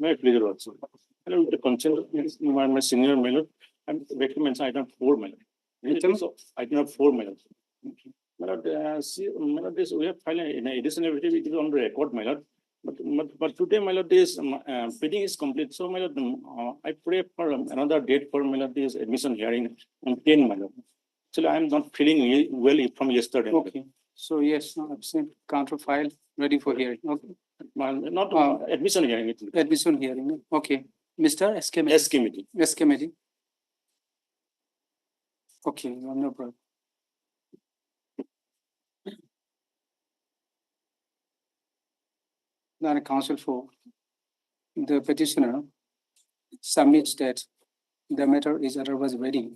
My pleasure also. Hello, with the consent of my senior mayor, I'm recommending item 4 mayor. Item 4 mayor. See, mayor, this we have filed in addition everything it is on record, mayor. But today, mayor, this bidding is complete. So, mayor, I pray for another date for mayor this admission hearing on 10 mayor. Actually, I am not feeling well from yesterday. Okay. So yes, I've sent counter file ready for hearing. Okay. Not admission hearing. Admission hearing. Okay. Mr. S committee. S committee. S committee. Okay, no problem. Then counsel for the petitioner submits that the matter is otherwise ready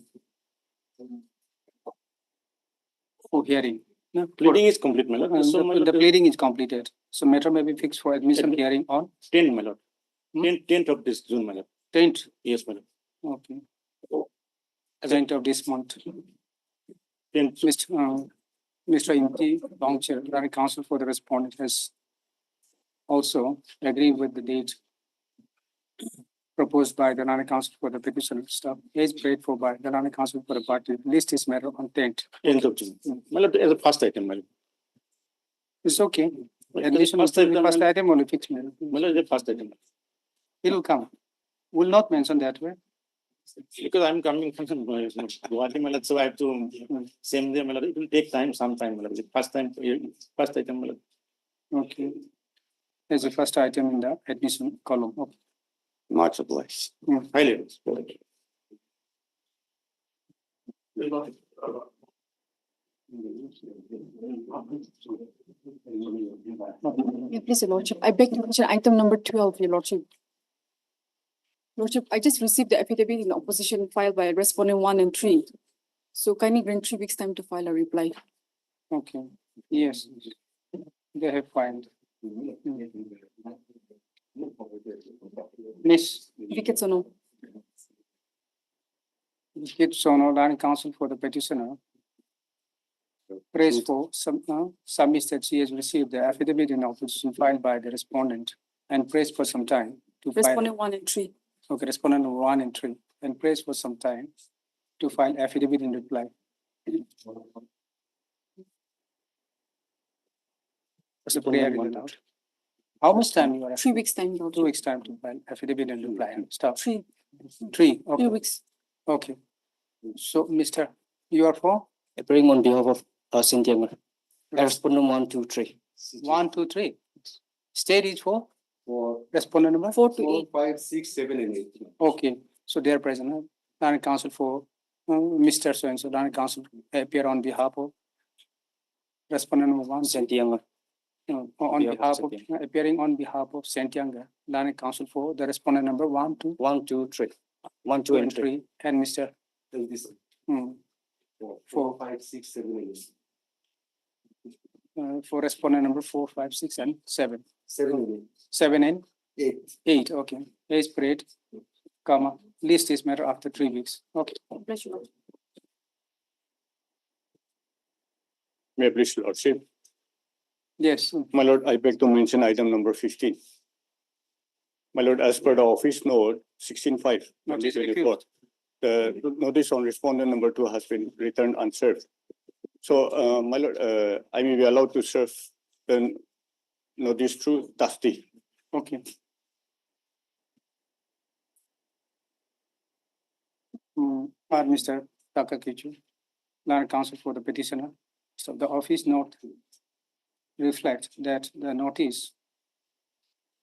for hearing. No, Pleading is complete, my lord. So, my lord, the pleading is completed. So matter may be fixed for admission hearing on 10, my lord. 10th of this June, my lord. 10th. Yes, my lord. Okay. 10th of this month. 10th. Mr. Inti Longchair, the counsel for the respondent has also agreed with the date proposed by the Nana Council for the petitioner. Staff is prayed for by the Nana Council for the party. List is matter on 10th. 10th of June. My lord, as a first item, my lord. It's okay. But Admission first of the item, first item only fixed matter. My lord, the first item. It will come. Will not mention that way. Because I'm coming from Gauhati, my lord, so I have to same day, my lord. It will take time, some time, my lord. The first item, my lord. Okay. There's the first item in the admission column. Okay. Much obliged. Highly respected. Yeah, please, Your Lordship. I beg to mention item number 12, Your Lordship. Lordship, I just received the affidavit in opposition filed by respondent 1 and 3. So kindly grant 3 weeks time to file a reply. Okay. Yes. They have filed. Miss Wickets or no? Kit Sono, Land Council for the petitioner. Praise for submits that she has received the affidavit in opposition filed by the respondent and prays for some time to file. Respondent 1 and 3. Okay, respondent 1 and 3 and prays for some time to file affidavit in reply. That's a prayer in and out. How much time you are? 3 weeks time, Lordship. 2 weeks time to file affidavit and reply and stuff. 3. 3. Okay. 3 weeks. Okay. So, Mr. You are for? Appearing on behalf of Cynthia. Respondent 1, 2, 3. 1, 2, 3. State is for respondent number 4 to 8. 5, 6, 7, and 8. Okay, so they are present. Land Council for Mr. So and so. Land Council appear on behalf of respondent number 1. Cynthia. On behalf of appearing on behalf of Santianga. Land Council for the respondent number 1, 2, 1, 2, 3. 1, 2, and 3. and Mr. And this mm, 4, 5, 6, 7, and 8. For respondent number 4, 5, 6, and 7. 7 and 7 and 8. 8. Okay. Is prayed, comma. List is matter after 3 weeks. Okay. Bless you, Lord. May I please, Lordship? Yes. My lord, I beg to mention item number 15. My lord, as per the office note 16/5, Notice 2024, the notice on respondent number 2 has been returned unserved. So, my lord, I may be allowed to serve the notice through trustee. Okay. Mr. Takakichu, Land Council for the petitioner. So the office note reflects that the notice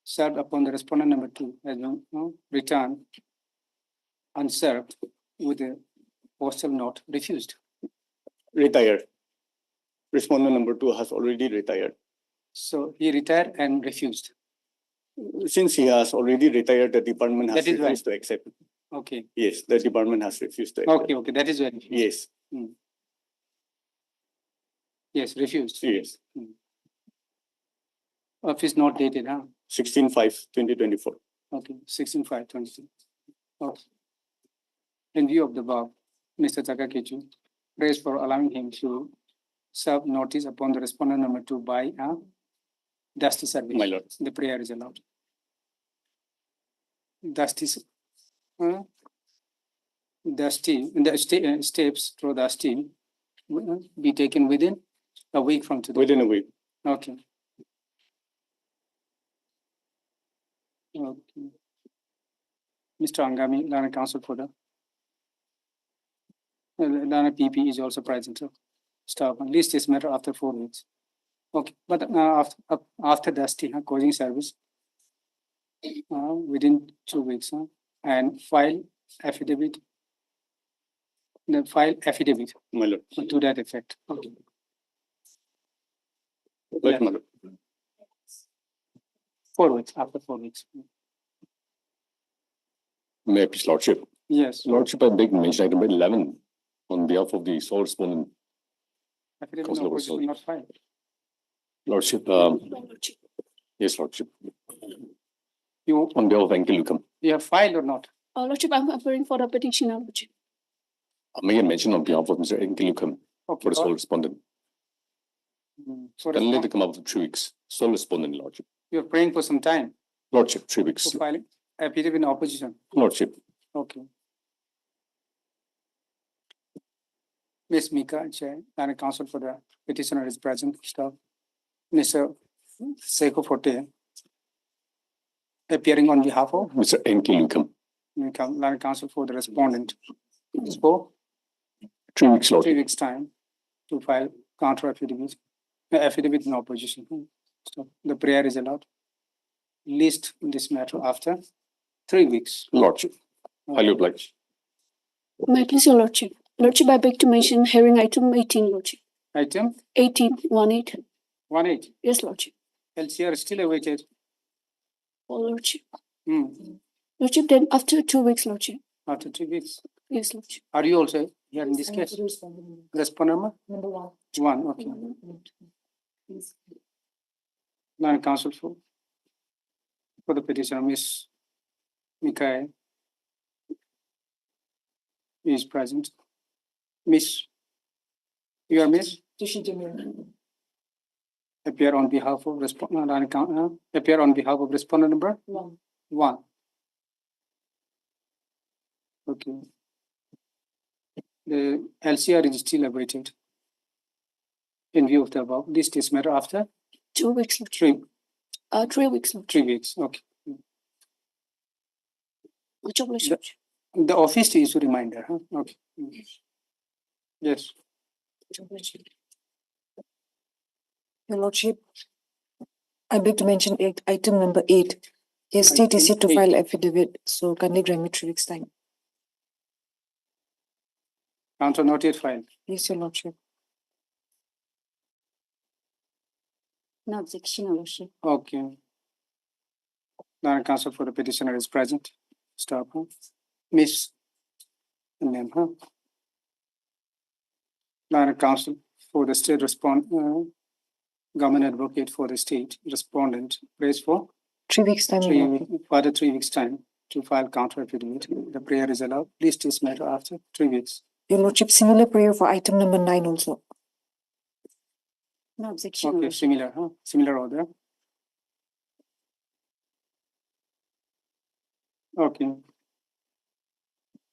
served upon the respondent number 2 has been returned unserved with a postal note refused. Retired. Respondent number 2 has already retired. So he retired and refused. Since he has already retired, the department has That is refused to accept. Okay. Yes, the department has refused to accept. Okay. Okay. That is very. Yes, Yes. Refused. yes. Office note dated, huh? 16/5, 2024. Okay. 16/5/22. Okay. In view of the above, Mr. Takakichi prays for allowing him to serve notice upon the respondent number 2 by a dusty service. My lord. The prayer is allowed. Dusty, steps through dusty will be taken within a week from today. Within a week. Okay. Okay. Mr. Angami, Lana Council for the Lana PP is also present. So staff, list this matter after 4 weeks. Okay, but after dusty causing service within 2 weeks and file affidavit. The file affidavit My lord. to that effect. Okay. Right, my lord. 4 weeks, after 4 weeks. May I please, Lordship? Yes. Lordship, I beg to mention item 11 on behalf of the sole respondent. Affidavit Councillor of opposition Rosal. not filed. Lordship, yes, Lordship, You, on behalf of Enkel Lucum. you have filed or not? Lordship, I'm appearing for a petition, Lordship. May I mention on behalf of Mr. Enkel Lucum Okay. for the sole respondent. For Can let respond- it come up for 3 weeks. Sole respondent, Lordship. You're praying for some time Lordship, 3 weeks. for filing affidavit in opposition. Lordship, Okay. Ms. Mika, Chair, and Council for the petitioner is present, staff. Mr. Seiko Forte, appearing on behalf of Mr. Enkel Lucum, Land Council for the respondent. It's for 3 weeks, 3 Lordship. weeks' time to file counter affidavit in opposition. So the prayer is allowed. List this matter after 3 weeks. Lordship, highly obliged. May I please, your Lordship? Lordship, I beg to mention hearing item 18, Lordship. Item 18, 18. 1-8, Yes, Lordship. LCR is still awaited. Oh, Lordship. Hmm. Lordship, then after 2 weeks, Lordship. After 3 weeks. Yes, Lordship. Are you also here in this case? Respondent number? One, okay. Land Council for the petitioner, Ms. Mikael is present. Miss, you are Miss? Appear on behalf of appear on behalf of respondent number? One. Okay. The LCR is still awaited. In view of the above, list is matter after 2 weeks, Lordship. 3 3 weeks, Lordship. 3 weeks, okay. Much obliged. The office is a reminder, huh? Okay. Yes, Your Lordship, I beg to mention item number 8. Yes, state is yet to Item file affidavit, so kindly grant me 3 weeks' time. counter not yet filed. Yes, Your Lordship. No objection, Your Lordship. Okay. Land Council for the petitioner is present. Stop, huh? Miss. Name, huh? Land Council for the state government advocate for the state respondent prays for 3 weeks' time. Your Lordship. further 3 weeks' time to file counter affidavit. The prayer is allowed. List is matter after 3 weeks. Your Lordship, similar prayer for item number 9 also. No objection, Your Okay, Lordship. similar, huh? Similar order. Okay,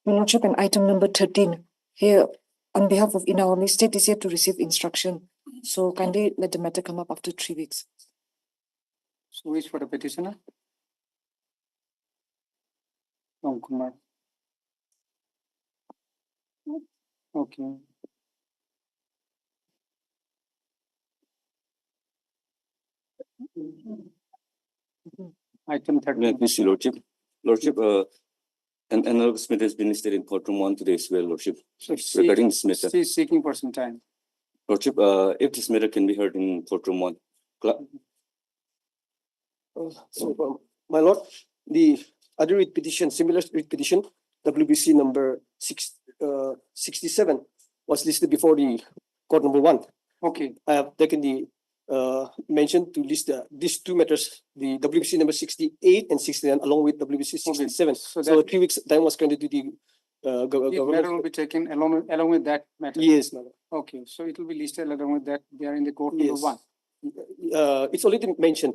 Your Lordship, and item number 13. Here, on behalf of Inaoni, state is yet to receive instruction. So kindly let the matter come up after 3 weeks. so which for the petitioner? Ram Kumar. Okay. Item May I 13. please, Lordship? Lordship, an analogous matter has been listed in courtroom 1 today as well, Lordship, So regarding this matter. she is seeking for some time. Lordship, if this matter can be heard in courtroom 1. My lord, the other writ petition, similar writ petition, WBC number 67 was listed before the court number 1. Okay, I have taken the mention to list these two matters, the WBC number 68 and 69, along with WBC 67. so So that, 3 weeks time was granted to the This matter will be taken along with that matter. Yes, madam. Okay, so it will be listed along with that. They are in the court number Yes. one. It's already mentioned.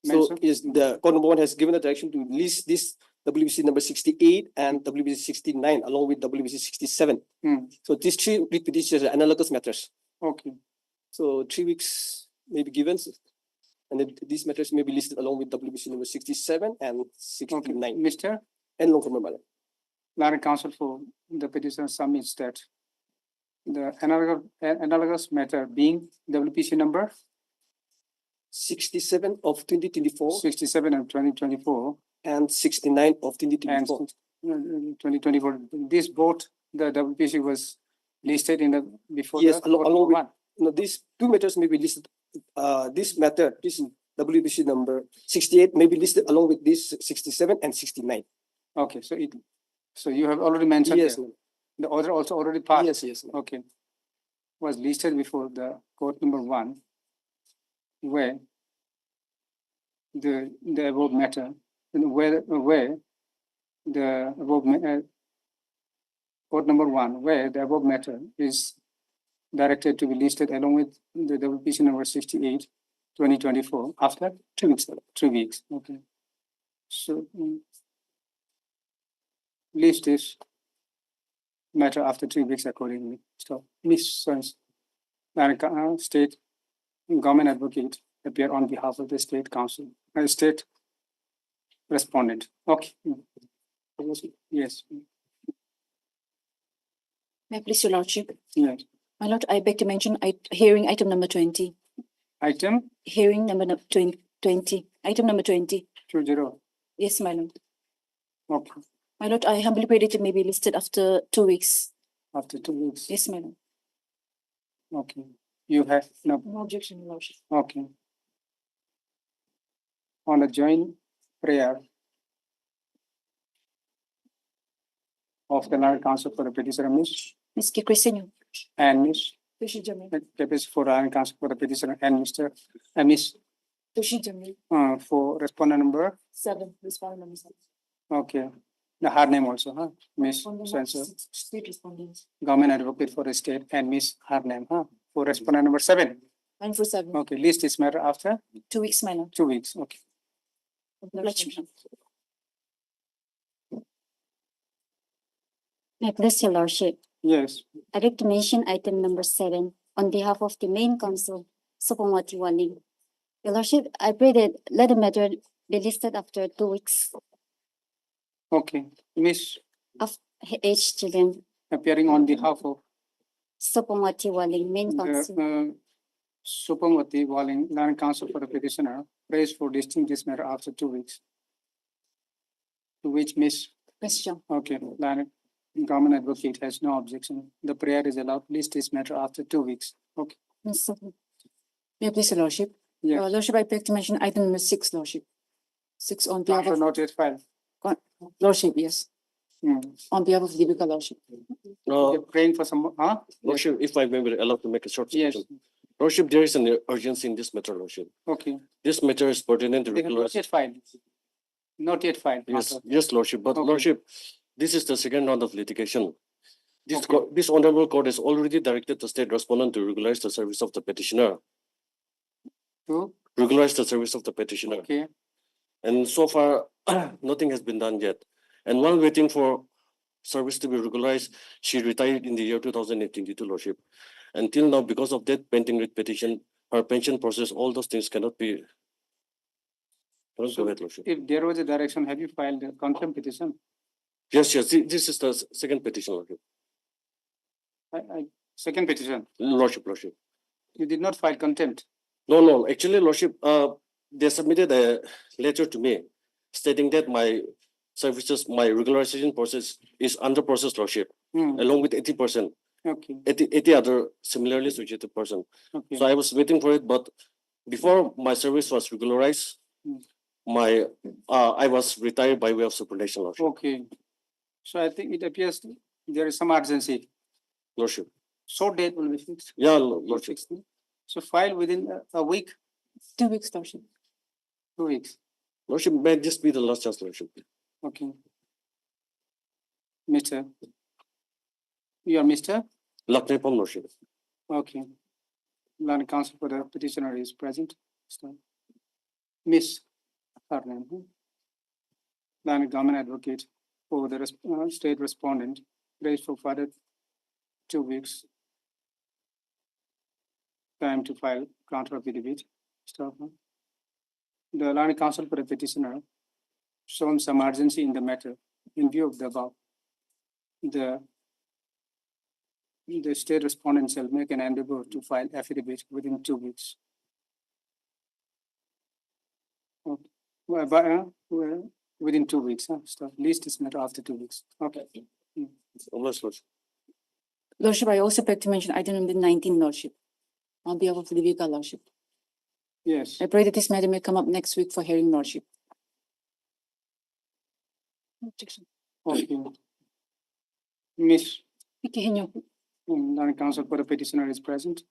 So Mentioned? is the court number one has given the direction to list this WBC number 68 and WBC 69 along with WBC 67. Hmm. So these three writ petitions are analogous matters. Okay, So 3 weeks may be given. And then these matters may be listed along with WBC number 67 and okay. 69 Mr. and long form, madam. Lara Counsel for the petition submits that the analogous matter being WPC number 67 of 2024 67 and 2024 and 69 of and 2024. 2024. This both the WPC was listed in the before. Yes, the along court number with- one. No, these two matters may be listed. This matter, this WBC number 68 may be listed along with this 67 and 69. Okay, so you have already mentioned Yes, that. ma'am. The order also already passed. Yes, yes. ma'am. Okay. Was listed before the court number one, where the above matter, and where the above court number one, where the above matter is directed to be listed along with the WPC number 68, 2024, after 2 weeks, 3 weeks, okay. So list this matter after 3 weeks accordingly. So Ms. Sons, state government advocate appear on behalf of the state council, state respondent. Okay. Yes, May I please, your lordship? yes. My lord, I beg to mention hearing item number 20. Item Hearing number 20, item number 20. 20. Yes, my lord. Okay, My lord, I humbly pray that it may be listed after 2 weeks. after 2 weeks. Yes, my lord. Okay, you have, no, No objection, your lordship. okay. On a joint prayer of the Land Council for the petitioner, Ms. Ms. Kikrisino. and Ms. Tushi Jamil. Capis for Land Council for the petitioner and Mr. and Ms. Tushi Jamil. For respondent number, 7, respondent number 7. okay. The hard name also, huh? Ms. Respondent Sensor, number 6, state respondents. government advocate for the state and Ms. Hard name, huh? For respondent number 7. 9 for 7. Okay, list this matter after 2 weeks, my lord. 2 weeks, okay. Lakshmi. May I please, your lordship, Yes, I'd like to mention item number 7 on behalf of the main council, Sopongwati Waling. Your lordship, I pray that let the matter be listed after 2 weeks okay. Ms. of H. Children, appearing on behalf of Sopongwati Waling, main council. the Supamwati Walling, Land Council for the petitioner, prays for listing this matter after 2 weeks. To which Ms. Question. Okay, Land Government Advocate has no objection. The prayer is allowed. List this matter after 2 weeks. Okay, Ms. Sophie. May I please, your lordship? yeah. Lordship, I beg to mention item number 6, lordship. 6 on behalf After of, not yet filed. lordship, yes, Hmm. on behalf of Deepika lordship. You're praying for some, huh? Lordship, if I may be allowed to make a short Yes, submission. Lordship, there is an urgency in this matter, Lordship. okay. This matter is pertinent to They have regularize. not yet filed. Not yet filed. Yes, matter. yes, Lordship, but Okay. Lordship, this is the second round of litigation. This Okay. court, this honorable court has already directed the state respondent to regularize the service of the petitioner. Two, Regularize the service of the petitioner. okay, And so far, nothing has been done yet. And while waiting for service to be regularized, she retired in the year 2022, Lordship. Until now, because of that pending writ petition, her pension process, all those things cannot be. Cannot So- go ahead, Lordship. if there was a direction, have you filed a contempt petition? Yes, yes, this is the second petition, Lordship. Second petition, Lordship. you did not file contempt. No, actually, Lordship, they submitted a letter to me stating that my services, my regularization process is under process, Lordship, Hmm, along with 80%, okay, 80 other similarly situated person. okay, So I was waiting for it, but before my service was regularized, Hmm. I was retired by way of superannuation, Lordship. okay. So I think it appears there is some urgency. Lordship. So date will be fixed. Yeah, Lordship. So file within a week, 2 weeks, lordship. 2 weeks, Lordship, may this be the last chance, Lordship. okay. Mr. You are Mr. Lakshmipal Lordship. Okay. Land counsel for the petitioner is present. So, Miss, her name. Land government advocate for the state respondent, raised for further 2 weeks. Time to file counter affidavit. Stop. The land counsel for the petitioner shown some urgency in the matter in view of the above. The state respondent shall make an endeavor to file affidavit within 2 weeks. Okay. Within 2 weeks, huh? Stop. Least is matter after 2 weeks. Okay. Almost Lordship. Lordship, I also beg to mention item number 19, Lordship, on behalf of the Vika Lordship. Yes. I pray that this matter may come up next week for hearing, Lordship. Okay. Miss, Ikihinyo. land counsel for the petitioner is present.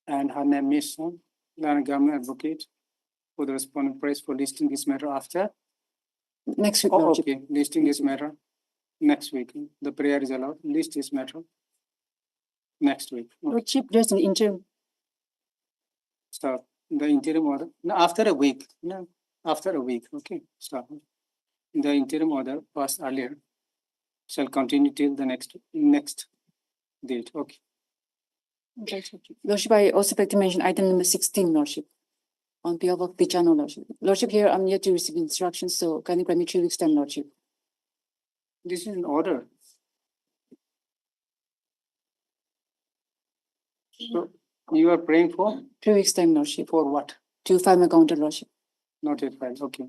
And her name is land government advocate for the respondent prays for listing this matter after. Next week, Oh, Lordship. okay, listing this matter next week. The prayer is allowed. List this matter next week. Okay. Lordship, there's an interim. Stop. The interim order. No, after a week. No, after a week. Okay. Stop. The interim order passed earlier shall continue till the next date. Okay. Lordship, I also beg to mention item number 16, Lordship, on behalf of Pichano, Lordship. Lordship, here I'm yet to receive instructions, so can you grant me 3 weeks time, Lordship? This is an order. So you are praying for 3 weeks time, Lordship, for what? to file my counter, Lordship. Not yet filed. Okay.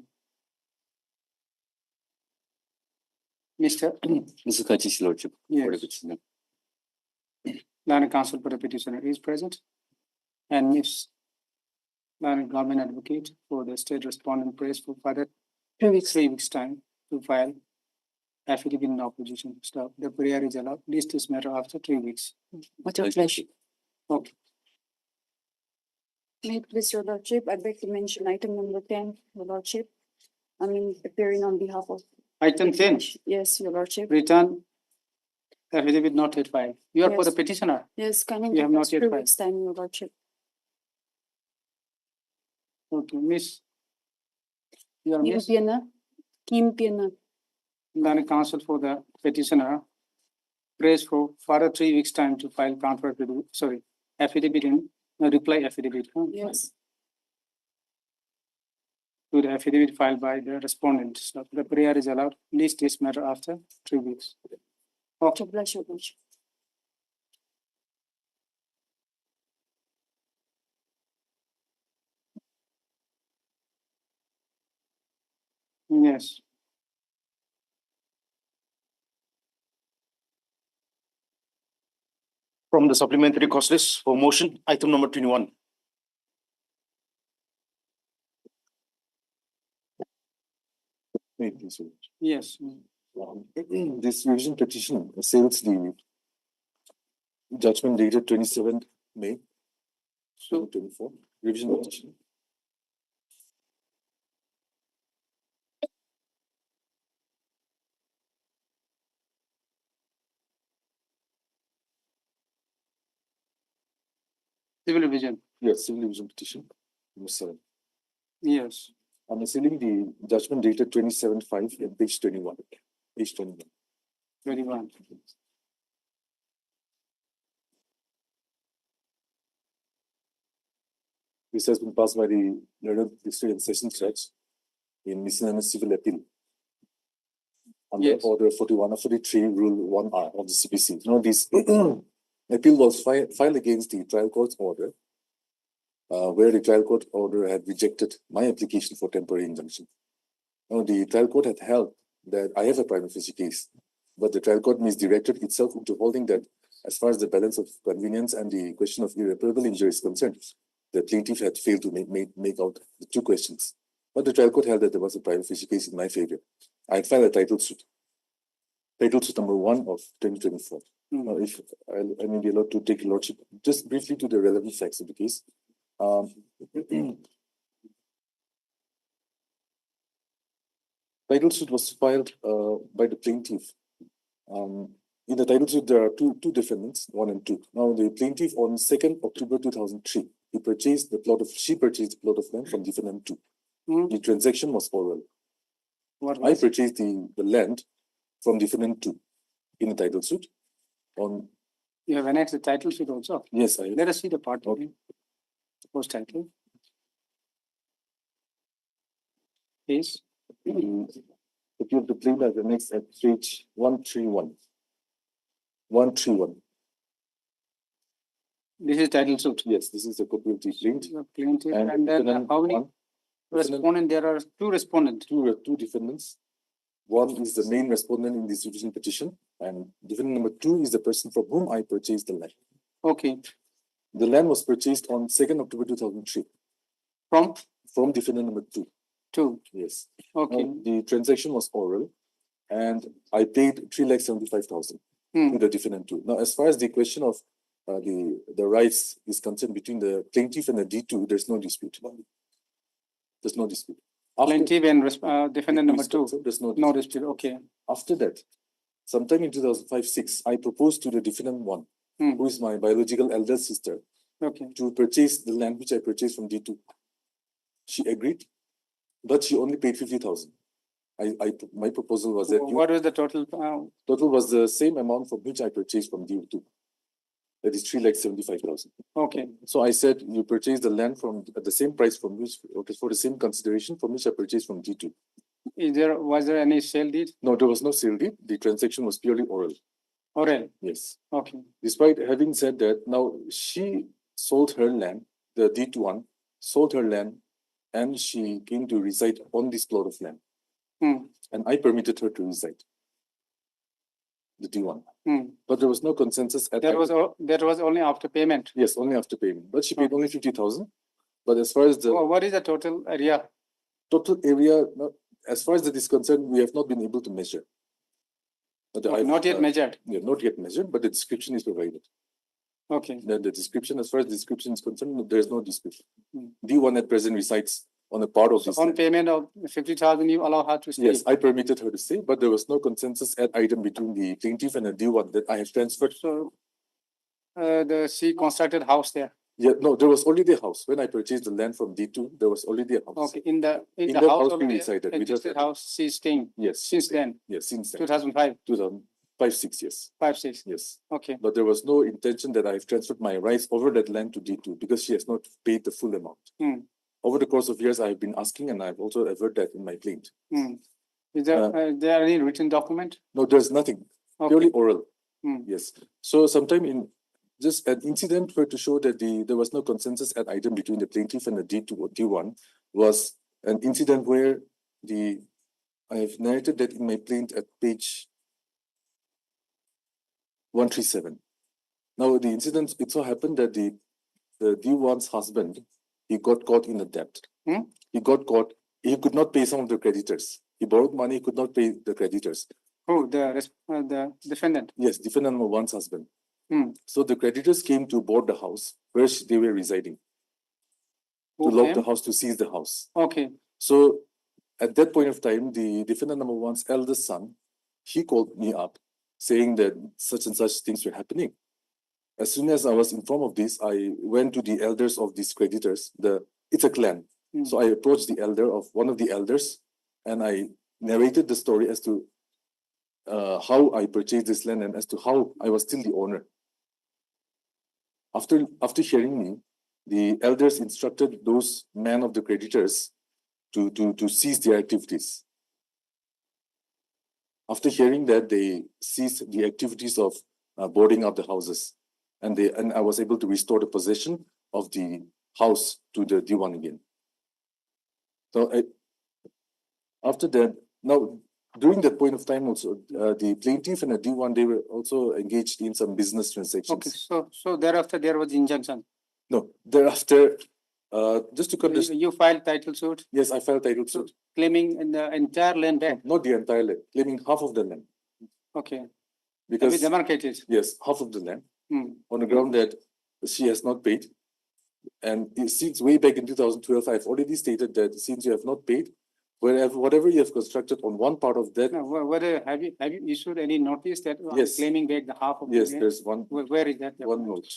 Mr. Mr. Kachis Lordship. For the Yes. petitioner. Land counsel for the petitioner is present. And Miss land government advocate for the state respondent prays for further 3 weeks. 3 weeks time to file affidavit in opposition. Stop. The prayer is allowed. List this matter after 3 weeks. What's your pleasure? Okay. May it please your Lordship, I beg to mention item number 10, your Lordship. I mean, appearing on behalf of, Item 10, yes, your Lordship. return affidavit not yet filed. You are for the Yes. petitioner. Yes, can you You have give not us yet 3 filed. weeks time, your Lordship? Okay, Miss. You are Kim Miss Piana, Kim Piana. land counsel for the petitioner prays for further 3 weeks time to file counter affidavit, affidavit in reply affidavit. Yes. To the affidavit filed by the respondent. So the prayer is allowed. List this matter after 3 weeks. What's your pleasure, Lordship? Yes. From the supplementary cost list for motion, item number 21. Yes. This revision petition assails the judgment dated 27th May 2024. Revision petition. Civil division. Yes, civil revision petition. Number 7. Yes. I'm assailing the judgment dated 27/5 and page 21. Page 21. 21. This has been passed by the Learned District and Sessions Judge in miscellaneous civil appeal. Under Yes. order 41 or 43, rule 1R of the CPC. You know, this appeal was filed against the trial court's order, where the trial court order had rejected my application for temporary injunction. Now, the trial court had held that I have a prima facie case, but the trial court misdirected itself into holding that as far as the balance of convenience and the question of irreparable injury is concerned, the plaintiff had failed to make out the 2 questions. But the trial court held that there was a prima facie case in my favor. I had filed a title suit. Title suit number 1 of 2024. Now, if I may be allowed to take lordship just briefly to the relevant facts of the case. title suit was filed by the plaintiff. In the title suit, there are two defendants, 1 and 2. Now, the plaintiff on 2nd October 2003, she purchased the plot of land from defendant 2. The transaction was oral. I purchased the land from defendant 2 in the title suit. You have annexed the title suit also? Yes, I have. Let us see the part. Okay. Post title. Please. If you have the plaintiff as annexed at page 131. 131. This is title suit. Yes, this is the copy of the plaintiff. Plaintiff, and then how many respondents? There are 2 respondents. Two defendants. One is the main respondent in the institution petition, and defendant number 2 is the person from whom I purchased the land. Okay. The land was purchased on 2nd October 2003. From defendant number 2. 2. Yes. Okay. Now, the transaction was oral, and I paid 3,75,000 to the defendant 2. Now, as far as the question of the rights is concerned between the plaintiff and the D2, there's no dispute. There's no dispute. Plaintiff and defendant number 2. There's no dispute. Okay. After that, sometime in 2005-06, I proposed to the defendant 1, who is my biological elder sister, to purchase the land which I purchased from D2. She agreed, but she only paid 50,000. My proposal was that what was the total? Total was the same amount from which I purchased from D2. That is 3,75,000. Okay. So I said you purchase the land at the same price from which, for the same consideration from which I purchased from D2. Was there any sale deed? No, there was no sale deed. The transaction was purely oral. Oral? Yes. Okay. Despite having said that, now she sold her land, the D2 one, sold her land, and she came to reside on this plot of land. And I permitted her to reside. The D1. But there was no consensus at that was only after payment. Yes, only after payment. But she paid only 50,000. But as far as the what is the total area? Total area, as far as that is concerned, we have not been able to measure. Not yet measured. Yeah, not yet measured, but the description is provided. Okay. Then the description, as far as the description is concerned, there is no dispute. D1 at present resides on a part of this. On payment of 50,000, you allow her to stay? Yes, I permitted her to stay, but there was no consensus at item between the plaintiff and the D1 that I have transferred. So, she constructed house there? Yeah, no, there was already a house. When I purchased the land from D2, there was already a house. Okay, in the house we resided. Existed house, she's staying? Yes. Since then? Yes, since then. 2005? 2005-06, yes. 5-6? Yes. Okay. But there was no intention that I have transferred my rights over that land to D2 because she has not paid the full amount. Over the course of years, I have been asking, and I've also averred that in my plaint. Is there any written document? No, there's nothing. Okay. Purely oral. Yes. So sometime in just an incident where to show that there was no consensus at item between the plaintiff and the D2 or D1 was an incident where I have narrated that in my plaint at page 137. Now the incident, it so happened that the D1's husband, he got caught in a debt. He got caught, he could not pay some of the creditors. He borrowed money, he could not pay the creditors. Who? The defendant? Yes, defendant number 1's husband. So the creditors came to board the house where they were residing. To lock the house, to seize the house. Okay. So at that point of time, the defendant number 1's eldest son, he called me up saying that such and such things were happening. As soon as I was informed of this, I went to the elders of these creditors. It's a clan. So I approached one of the elders, and I narrated the story as to how I purchased this land and as to how I was still the owner. After hearing me, the elders instructed those men of the creditors to cease their activities. After hearing that, they ceased the activities of boarding up the houses, and I was able to restore the possession of the house to the D1 again. So after that, now during that point of time also, the plaintiff and the D1, they were also engaged in some business transactions. Okay, so thereafter there was injunction? No, thereafter, just to you filed title suit? Yes, I filed title suit. Claiming the entire land back? Not the entire land, claiming half of the land. Okay. Because demarcated? Yes, half of the land, on the ground that she has not paid. And since way back in 2012, I've already stated that since you have not paid, Wherever, whatever you have constructed on one part of that, No, whether have you issued any notice that I'm Yes. claiming back the half of the yes, land? there's one, Where is that? one note.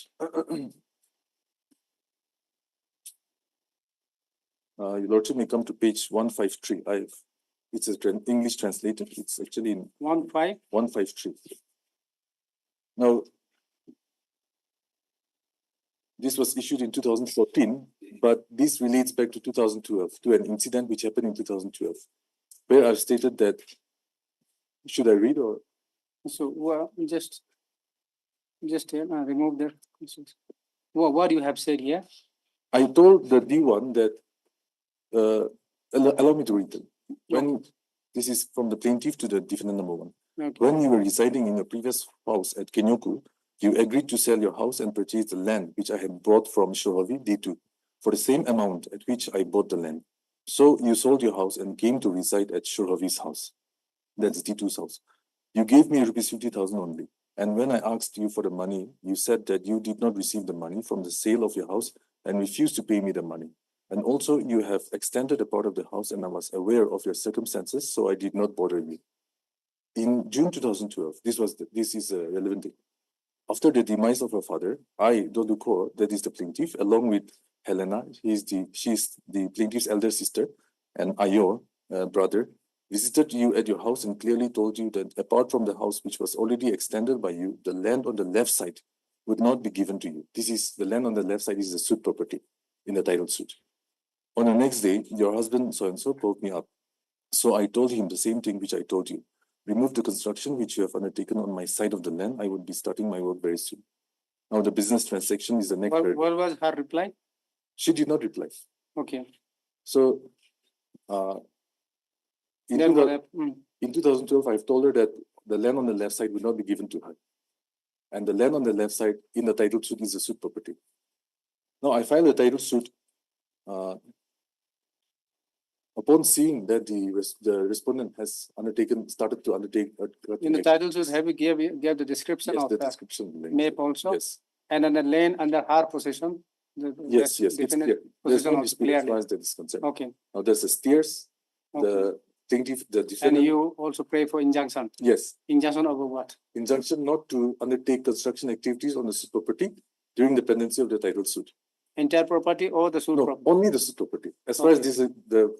Your lordship may come to page 153. It's a English translated. It's actually in 153. Now, this was issued in 2014, but this relates back to 2012, to an incident which happened in 2012, where I've stated that, should I read or? So, well, just remove that. What you have said here? I told the D1 that, allow me to read them. When, this is from the plaintiff to the defendant number one. Okay. When you were residing in your previous house at Kenyoku, you agreed to sell your house and purchase the land which I had bought from Shohavi D2 for the same amount at which I bought the land. So you sold your house and came to reside at Shohavi's house. That's D2's house. You gave me rupees 50,000 only. And when I asked you for the money, you said that you did not receive the money from the sale of your house and refused to pay me the money. And also you have extended a part of the house and I was aware of your circumstances, so I did not bother you. In June 2012, this is a relevant thing. After the demise of her father, I, Doduko, that is the plaintiff, along with Helena, she's the plaintiff's elder sister, and Ayo, brother, visited you at your house and clearly told you that apart from the house which was already extended by you, the land on the left side would not be given to you. This is, the land on the left side is the suit property in the title suit. On the next day, your husband so-and-so called me up. So I told him the same thing which I told you. Remove the construction which you have undertaken on my side of the land. I would be starting my work very soon. Now the business transaction is the next. What was her reply? She did not reply. Okay. So in 2012, I've told her that the land on the left side will not be given to her. And the land on the left side in the title suit is a suit property. Now I filed a title suit upon seeing that the respondent has started to undertake. In the title suit, have you gave the description yes, of the description map also? Yes. And then the land under her possession? Yes, it's clear. There's no dispute as far as that is concerned. Okay. Now there's the stairs, the plaintiff, the defendant. And you also pray for injunction? Yes. Injunction over what? Injunction not to undertake construction activities on the suit property during the pendency of the title suit. Entire property or the suit property? Only the suit property. As far as this is the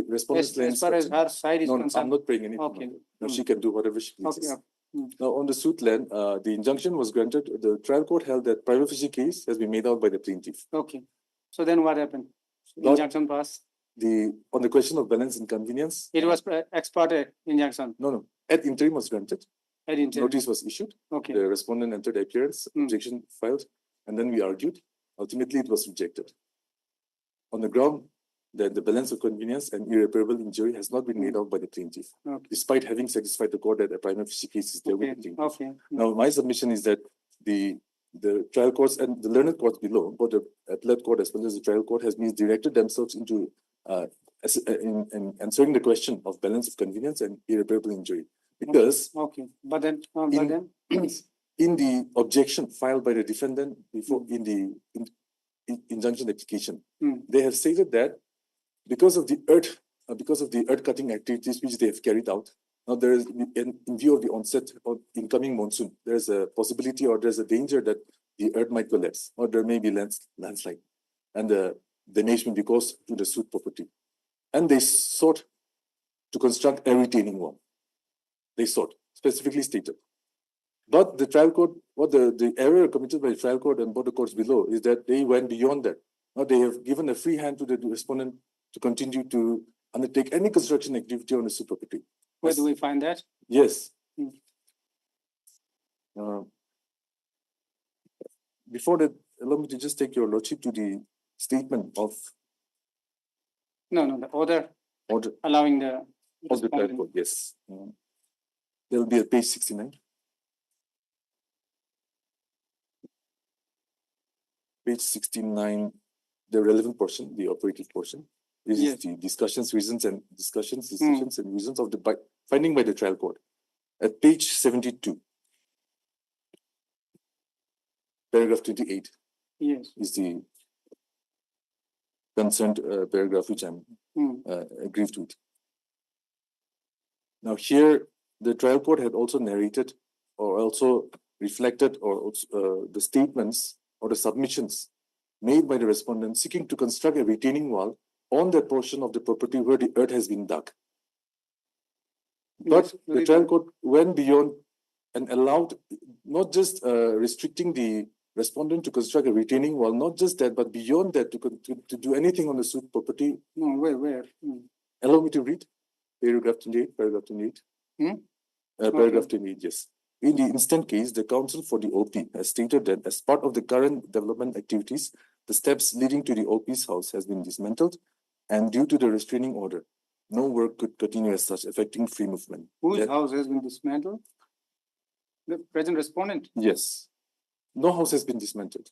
respondent's land. As far as her side is concerned? I'm not praying anything. Okay. No, she can do whatever she pleases. Okay. Now, on the suit land, the injunction was granted. The trial court held that prima facie case has been made out by the plaintiff. Okay. So then what happened? Injunction passed? On the question of balance and convenience. It was ex parte injunction? No. At interim was granted. At interim. Notice was issued. Okay. The respondent entered appearance, objection filed, and then we argued. Ultimately, it was rejected. On the ground that the balance of convenience and irreparable injury has not been made out by the plaintiff, despite having satisfied the court that a prima facie case is there with the plaintiff. Okay. Now, my submission is that the trial courts and the learned courts below, both the appellate court as well as the trial court, has been directed themselves into in answering the question of balance of convenience and irreparable injury. Because but then in the objection filed by the defendant before in the injunction application, they have stated that because of the earth cutting activities which they have carried out, now there is in view of the onset of incoming monsoon, there is a possibility or there's a danger that the earth might collapse or there may be landslide, and the damage may be caused to the suit property, and they sought to construct a retaining wall. They sought, specifically stated. But the trial court, what the error committed by the trial court and both the courts below is that they went beyond that. Now they have given a free hand to the respondent to continue to undertake any construction activity on the suit property. Where do we find that? Yes. Before that, allow me to just take your lordship to the statement of. No, the order allowing the. Of the trial court, yes. There will be at page 69. Page 69, the relevant portion, the operative portion. This is the decisions, decisions, and reasons of the finding by the trial court. At page 72, paragraph 28 is the concerned paragraph which I'm aggrieved with. Now here, the trial court had also narrated or also reflected or also, the statements or the submissions made by the respondent seeking to construct a retaining wall on that portion of the property where the earth has been dug. But the trial court went beyond and allowed not just restricting the respondent to construct a retaining wall, not just that, but beyond that to do anything on the suit property. No, where? Allow me to read paragraph 28, paragraph 28. Paragraph 28, yes. In the instant case, the counsel for the OP has stated that as part of the current development activities, the steps leading to the OP's house has been dismantled, and due to the restraining order, no work could continue as such, affecting free movement. Whose house has been dismantled? The present respondent. Yes. No house has been dismantled.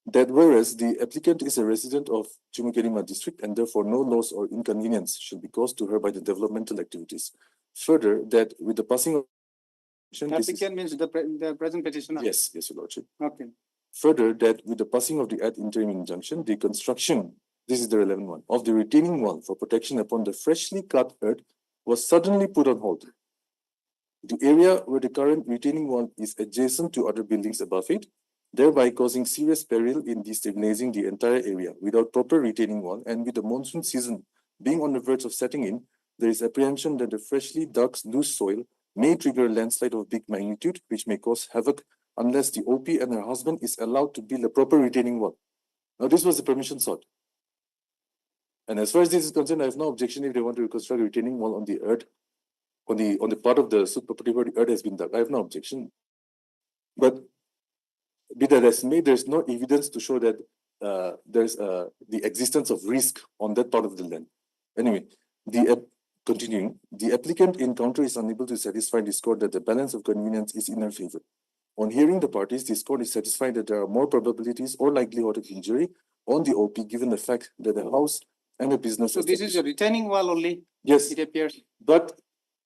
That whereas the applicant is a resident of Kohima district and therefore no loss or inconvenience should be caused to her by the developmental activities. Further, that with the passing of Applicant means the present petitioner. Yes, yes, Your Lordship. Okay. Further, that with the passing of the ad interim injunction, the construction, this is the relevant one, of the retaining wall for protection upon the freshly cut earth was suddenly put on hold. The area where the current retaining wall is adjacent to other buildings above it, thereby causing serious peril in destabilizing the entire area. Without proper retaining wall and with the monsoon season being on the verge of setting in, there is apprehension that the freshly dug loose soil may trigger a landslide of big magnitude, which may cause havoc unless the OP and her husband is allowed to build a proper retaining wall. Now, this was the permission sought. And as far as this is concerned, I have no objection if they want to construct a retaining wall on the earth, on the part of the suit property where the earth has been dug. I have no objection. But be that as may, there's no evidence to show that there's the existence of risk on that part of the land. Anyway, continuing, the applicant in counter is unable to satisfy this court that the balance of convenience is in her favor. On hearing the parties, this court is satisfied that there are more probabilities or likelihood of injury on the OP given the fact that the house and the business. So this is a retaining wall only? Yes. It appears. But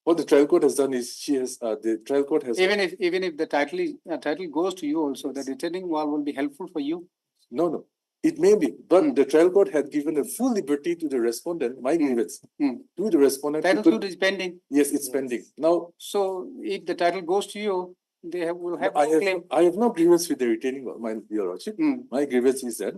what the trial court has done is the trial court has even if the title goes to you also, the retaining wall will be helpful for you. No. It may be, but the trial court had given a full liberty to the respondent, my grievance, to the respondent. Title suit is pending. Yes, it's pending. Now, so if the title goes to you, they will have claim. I have no grievance with the retaining wall, Your Lordship. My grievance is that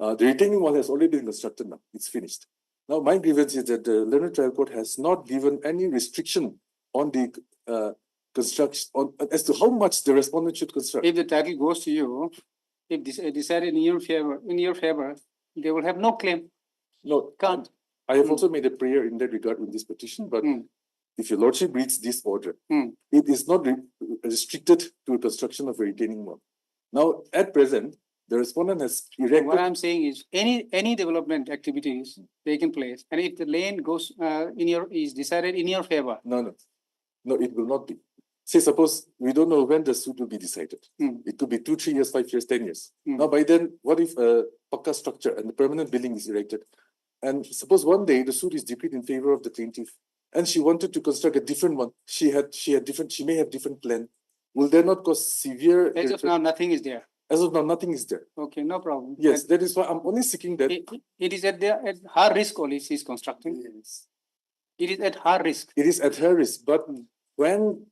the retaining wall has already been constructed now. It's finished. Now, my grievance is that the learned trial court has not given any restriction on the construction, as to how much the respondent should construct. If the title goes to you, if decided in your favor, they will have no claim. No, can't. I have also made a prayer in that regard in this petition, but if Your Lordship reads this order, it is not restricted to a construction of a retaining wall. Now, at present, the respondent has erected. What I'm saying is any development activities taking place, and if the land goes is decided in your favor. No, it will not be. Say, suppose we don't know when the suit will be decided. It could be 2, 3 years, 5 years, 10 years. Now, by then, what if a pakka structure and the permanent building is erected? And suppose one day the suit is decreed in favor of the plaintiff, and she wanted to construct a different one. She may have different plan. Will there not cause severe? As of now, nothing is there. As of now, nothing is there. Okay, no problem. Yes, that is why I'm only seeking that. It is at her risk only she is constructing. Yes. It is at her risk. It is at her risk, but when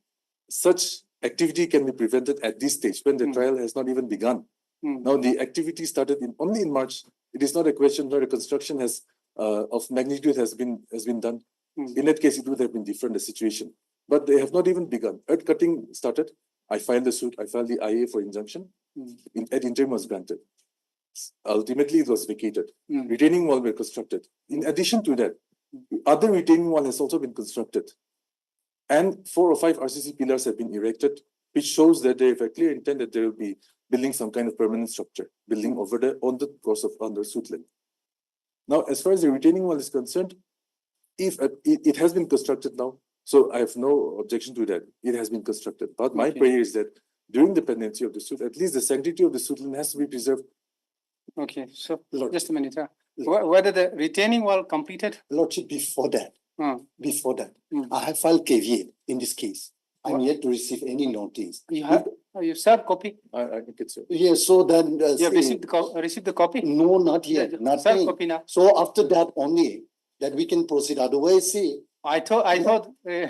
such activity can be prevented at this stage, when the trial has not even begun. Now the activity started only in March. It is not a question where the construction has of magnitude has been done. In that case, it would have been different the situation. But they have not even begun. Earth cutting started. I filed the suit. I filed the IA for injunction. Ad interim was granted. Ultimately, it was vacated. Retaining wall were constructed. In addition to that, other retaining wall has also been constructed. And 4 or 5 RCC pillars have been erected, which shows that they have a clear intent that they will be building some kind of permanent structure, building over there on the course of under suit land. Now, as far as the retaining wall is concerned, if it has been constructed now, so I have no objection to that. It has been constructed. But my prayer is that during the pendency of the suit, at least the sanctity of the suit land has to be preserved. Okay, so just a minute. Whether the retaining wall completed? Lordship, before that, I have filed KVA in this case. I'm yet to receive any notice. You have You served copy. I think it's. Yes, so then, You have see, received the copy? no, not yet, Served nothing. copy now. So after that only, that we can proceed, otherwise, see, I thought.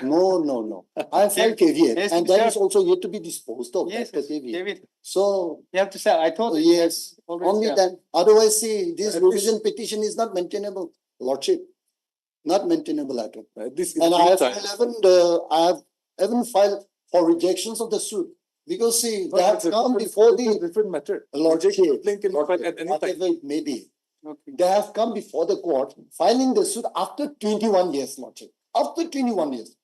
no. I filed caveat, Yes, and that sir. is also yet to be disposed of, Yes, that caveat. David, So, you have to say, I thought. yes, already only served. then, otherwise, see, this At least- revision petition is not maintainable, lordship. Not maintainable at all. At this. And I have even filed for rejections of the suit. Because see, they have come before the Different matter. lordship, Complaint can be filed at any time. whatever it may be. Okay. They have come before the court, filing the suit after 21 years, lordship. After 21 years.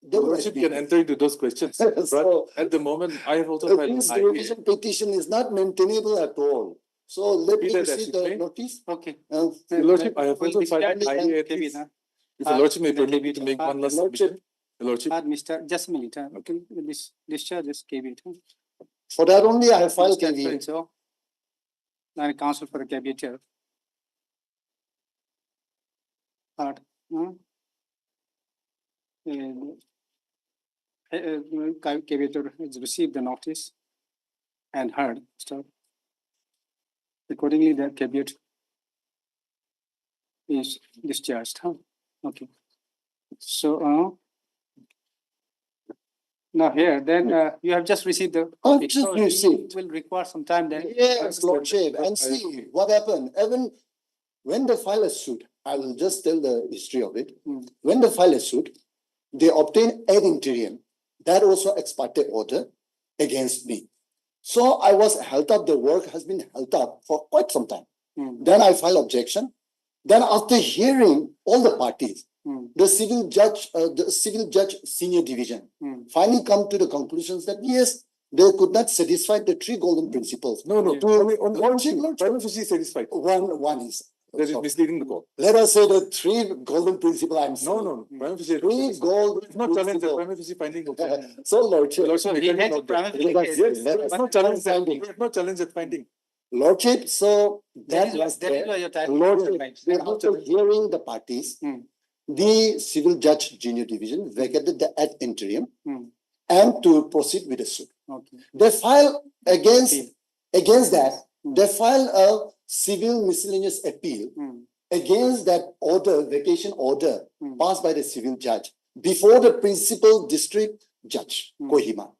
They The will lordship admit can it. enter into those questions, but So, at the moment, I have also filed. this an IPA. revision petition is not maintainable at all. So let me Be that as receive it the may. notice. Okay. Uh, Your lordship, I have Will also filed an discharge IPA at David, least. huh? If the lordship may the permit me to David, make one last lordship. submission. Your lordship, Mr. Just a minute, okay, this discharge is caveat. For that only I have filed Mr. caveat. So, now counsel for the caveat here. Caveator has received the notice and heard, stop. Accordingly, the caveat is discharged, huh? Okay. So, now here, then, you have just received the. I've copy, just so you received. Will require some time then. Yes, lordship, and see what happened, even when they file a suit, I will just tell the history of it. When they file a suit, they obtain ad interim, that also ex parte order against me. So I was held up, the work has been held up for quite some time. Then I file objection. Then after hearing all the parties, the civil judge senior division finally come to the conclusions that yes, they could not satisfy the three golden principles. no, only Lordship, prima facie satisfied. One is. That is so, misleading the court. let us say the three golden principles I'm saying. No, prima facie. Three gold It's not challenge the principle. prima facie finding. Also. So lordship. Lordship, So he may had not prima get- facie Yes, case. It's not challenge that. We have not challenged that finding. Lordship, so That that was is why there. your title. Lordship, Right. then after hearing the parties, the civil judge junior division vacated the ad interim and to proceed with the suit. Okay. They file against that, they file a civil miscellaneous appeal against that order, vacation order passed by the civil judge before the principal district judge, Kohima.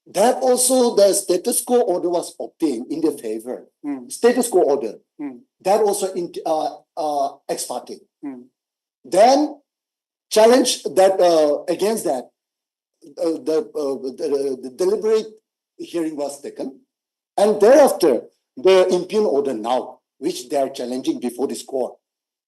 That also the status quo order was obtained in their favor. Status quo order. That also in ex parte. Then challenge that against that the deliberate hearing was taken, and thereafter the impugn order now, which they are challenging before this court,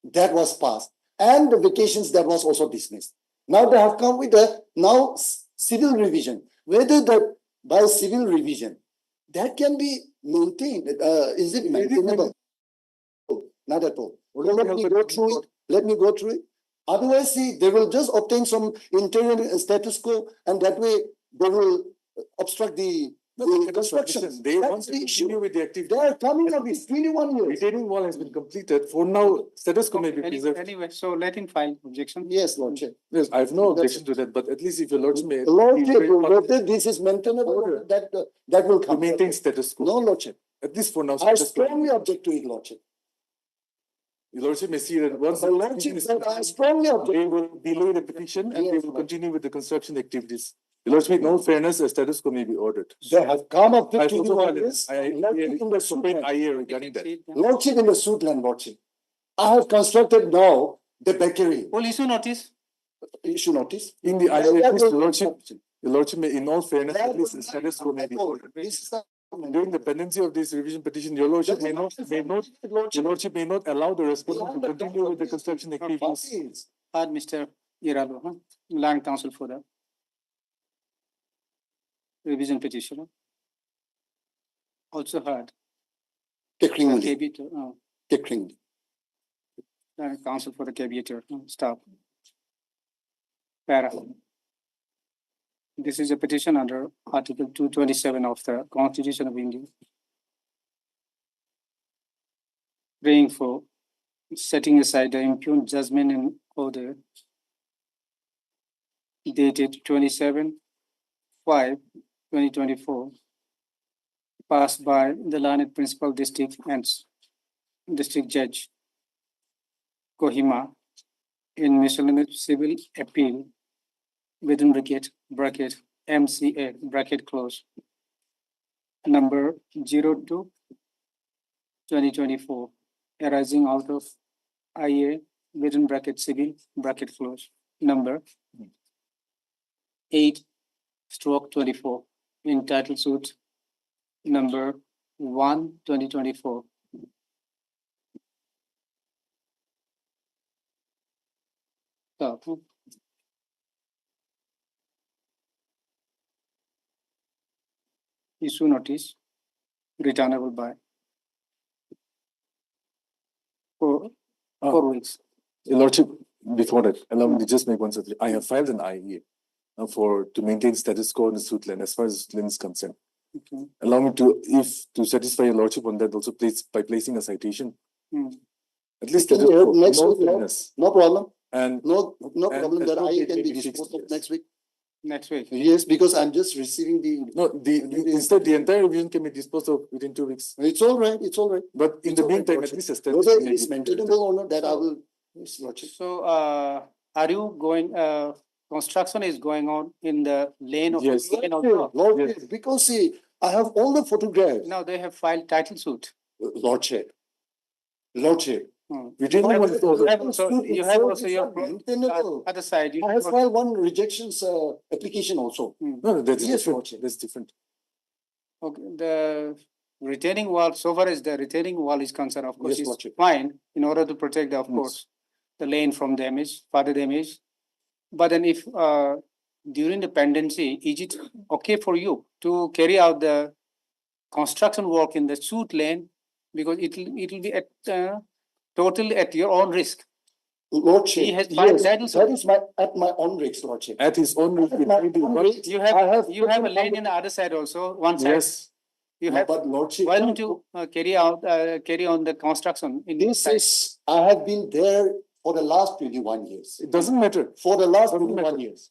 that was passed, and the vacations that was also dismissed. Now they have come with the now civil revision. Whether that by civil revision that can be maintained, is it maintainable? Not at all. Let me go through it. Let me go through it. Otherwise, see, they will just obtain some interim status quo, and that way they will obstruct the construction. They want That's to the issue. continue with the activity. They are coming up with 21 years. Retaining wall has been completed. For now, status quo may be preserved. Anyway, so let him file objection. Yes, lordship. Yes, I have no objection to that, but at least if your lordship may. Lordship, whether this is maintainable, that will To come. maintain status quo. No, lordship. At least for now. I status quo. strongly object to it, lordship. Your lordship may see that once. The lordship said I strongly object. They will delay the petition and they Yes, will Lord. continue with the construction activities. Your lordship, in all fairness, a status quo may be ordered. They have come up with I've also 21 filed years. an Lordship in the suit land. IA regarding that. Lordship in the suit land, lordship. I have constructed now the bakery. Will issue notice? Issue notice. In the IA, That at least will- your lordship may, in all fairness, That at least will a status quo may be ordered. This is not- During the pendency of this revision petition, your lordship your lordship may not allow the respondent to continue with the construction activities. Heard Mr. Iralo, land counsel for the revision petition. Also heard. Kekringly, Caveat, Kekringly. land counsel for the caveator, stop. Para. This is a petition under Article 227 of the Constitution of India. Praying for setting aside the impugned judgment and order dated 27/5/2024 passed by the learned principal district and district judge Kohima in miscellaneous civil appeal within bracket MCA bracket close number 02/2024 arising out of IA within bracket civil bracket close number 8/24 in title suit number 1/2024. Issue notice returnable by four weeks. Your Lordship, before that, allow me to just make one suggestion. I have filed an IE to maintain status quo in the suit land as far as land is concerned. Okay. Allow me to satisfy your Lordship on that also by placing a citation. At least status Yeah, quo. next no week, no. fairness. No problem. And No and problem there's that no I date can be may be fixed, disposed of yes. next week. Next week. Yes, because I'm just receiving the, No, instead the entire revision can be disposed of within 2 weeks. it's all right, it's all right. But in It's the all right, meantime, Lordship. at least a status. Whether may it's be- maintainable or not, that I will, yes, Lordship. So, are you going, construction is going on in the lane of? Yes. lane also? Lordship, because see, I have all the photographs, Now they have filed title suit. Lordship. Lordship. We didn't You want have- to. you have also- you have also your Maintainable. other side. you I have have- filed one rejections application also. No, that's Yes, different. Lordship. That's different. Okay, the retaining wall, so far as the retaining wall is concerned, of course, Yes, is Lordship. fine in order to protect, of Yes. course, the lane from damage, further damage. But then if, during the pendency, is it okay for you to carry out the construction work in the suit lane? Because it'll be at, totally at your own risk. Lordship, He has filed yes, title that suit. is at my own risk, Lordship. At his own risk, it may be, but You I have, you have a taken lane in the other side also, one side. yes, You No, have, but Lordship. why don't you carry on the construction in this This side? is, I have been there for the last 21 years. it doesn't matter. For the last Doesn't 21 matter. years.